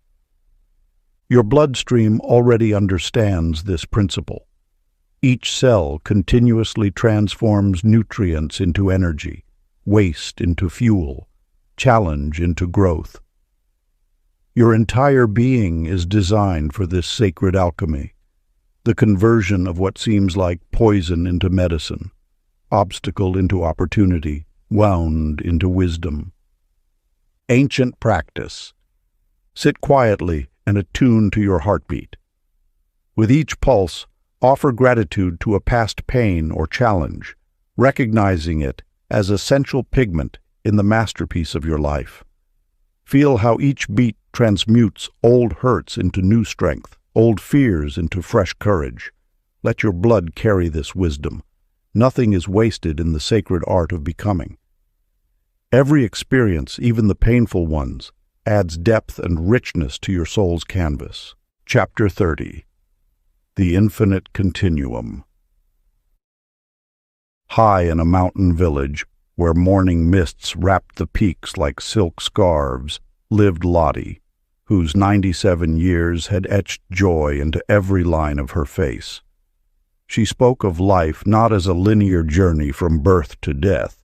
Your bloodstream already understands this principle. Each cell continuously transforms nutrients into energy, waste into fuel, challenge into growth. Your entire being is designed for this sacred alchemy, the conversion of what seems like poison into medicine, obstacle into opportunity, wound into wisdom. Ancient practice. Sit quietly and attune to your heartbeat. With each pulse, offer gratitude to a past pain or challenge, recognizing it as essential pigment in the masterpiece of your life. Feel how each beat transmutes old hurts into new strength, old fears into fresh courage. Let your blood carry this wisdom. Nothing is wasted in the sacred art of becoming. Every experience, even the painful ones, adds depth and richness to your soul's canvas. Chapter 30. The Infinite Continuum. High in a mountain village, where morning mists wrapped the peaks like silk scarves, lived Lottie, whose 97 years had etched joy into every line of her face. She spoke of life not as a linear journey from birth to death,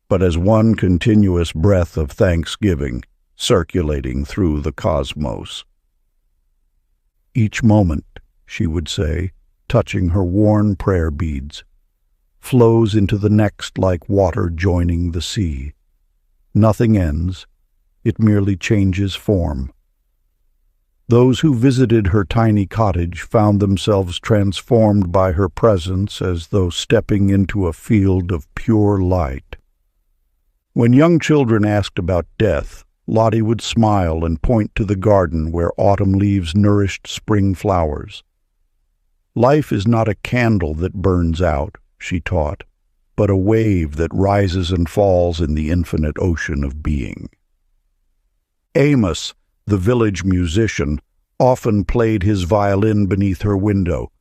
but as one continuous breath of thanksgiving circulating through the cosmos. Each moment, she would say, touching her worn prayer beads, flows into the next like water joining the sea. Nothing ends, it merely changes form. Those who visited her tiny cottage found themselves transformed by her presence as though stepping into a field of pure light. When young children asked about death, Lottie would smile and point to the garden where autumn leaves nourished spring flowers. Life is not a candle that burns out, she taught, but a wave that rises and falls in the infinite ocean of being. Amos, the village musician, often played his violin beneath her window.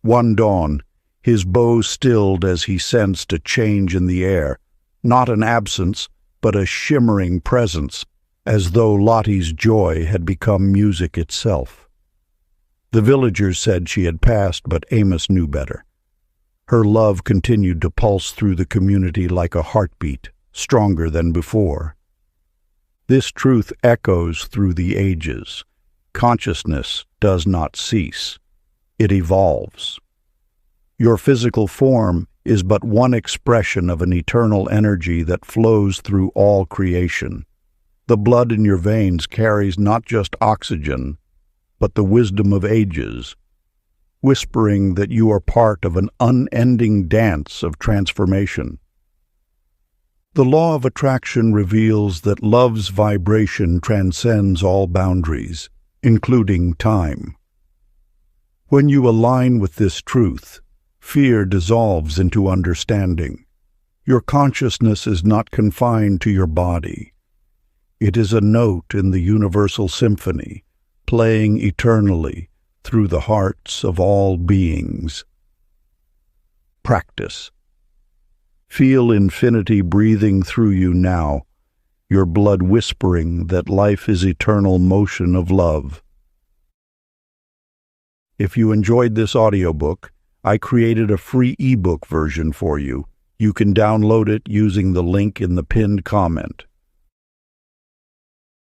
One dawn, his bow stilled as he sensed a change in the air, not an absence, but a shimmering presence, as though Lottie's joy had become music itself. The villagers said she had passed, but Amos knew better. Her love continued to pulse through the community like a heartbeat, stronger than before. This truth echoes through the ages. Consciousness does not cease. It evolves. Your physical form is but one expression of an eternal energy that flows through all creation. The blood in your veins carries not just oxygen, but the wisdom of ages, whispering that you are part of an unending dance of transformation. The law of attraction reveals that love's vibration transcends all boundaries, including time. When you align with this truth, fear dissolves into understanding. Your consciousness is not confined to your body. It is a note in the universal symphony, playing eternally through the hearts of all beings. Practice. Feel infinity breathing through you now, your blood whispering that life is eternal motion of love. If you enjoyed this audiobook, I created a free ebook version for you. You can download it using the link in the pinned comment.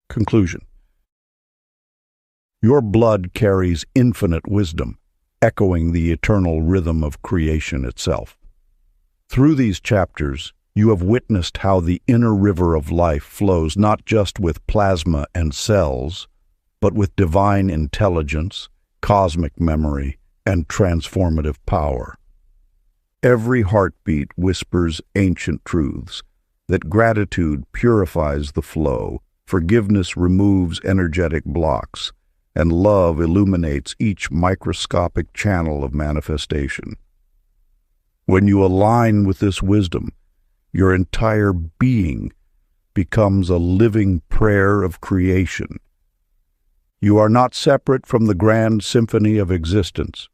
Conclusion. Your blood carries infinite wisdom, echoing the eternal rhythm of creation itself. Through these chapters, you have witnessed how the inner river of life flows not just with plasma and cells, but with divine intelligence, cosmic memory, and transformative power. Every heartbeat whispers ancient truths, that gratitude purifies the flow, forgiveness removes energetic blocks, and love illuminates each microscopic channel of manifestation. When you align with this wisdom, your entire being becomes a living prayer of creation. You are not separate from the grand symphony of existence.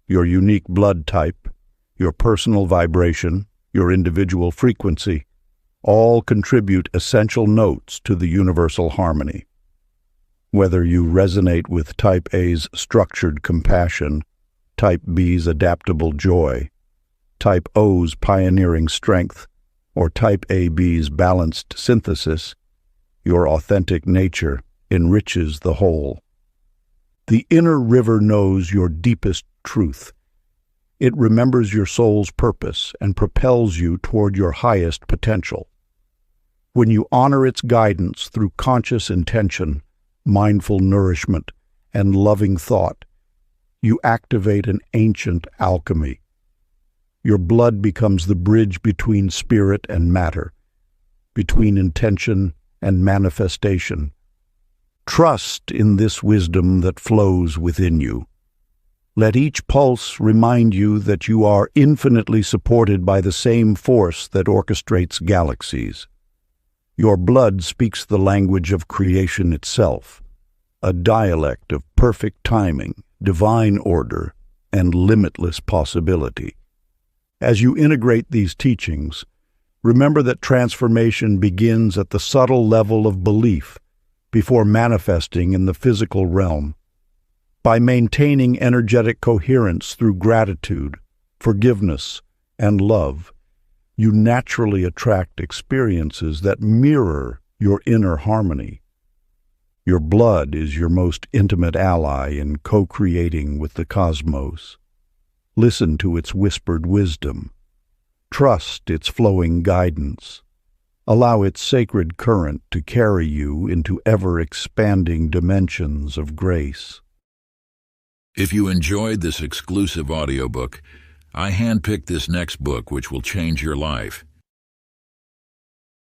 Your unique blood type, your personal vibration, your individual frequency, all contribute essential notes to the universal harmony. Whether you resonate with Type A's structured compassion, Type B's adaptable joy, Type O's pioneering strength, or Type AB's balanced synthesis, your authentic nature enriches the whole. The inner river knows your deepest truth. It remembers your soul's purpose and propels you toward your highest potential. When you honor its guidance through conscious intention, mindful nourishment, and loving thought, you activate an ancient alchemy. Your blood becomes the bridge between spirit and matter, between intention and manifestation. Trust in this wisdom that flows within you. Let each pulse remind you that you are infinitely supported by the same force that orchestrates galaxies. Your blood speaks the language of creation itself, a dialect of perfect timing, divine order, and limitless possibility. As you integrate these teachings, remember that transformation begins at the subtle level of belief before manifesting in the physical realm. By maintaining energetic coherence through gratitude, forgiveness, and love, you naturally attract experiences that mirror your inner harmony. Your blood is your most intimate ally in co-creating with the cosmos. Listen to its whispered wisdom. Trust its flowing guidance. Allow its sacred current to carry you into ever-expanding dimensions of grace. If you enjoyed this exclusive audiobook, I handpicked this next book which will change your life.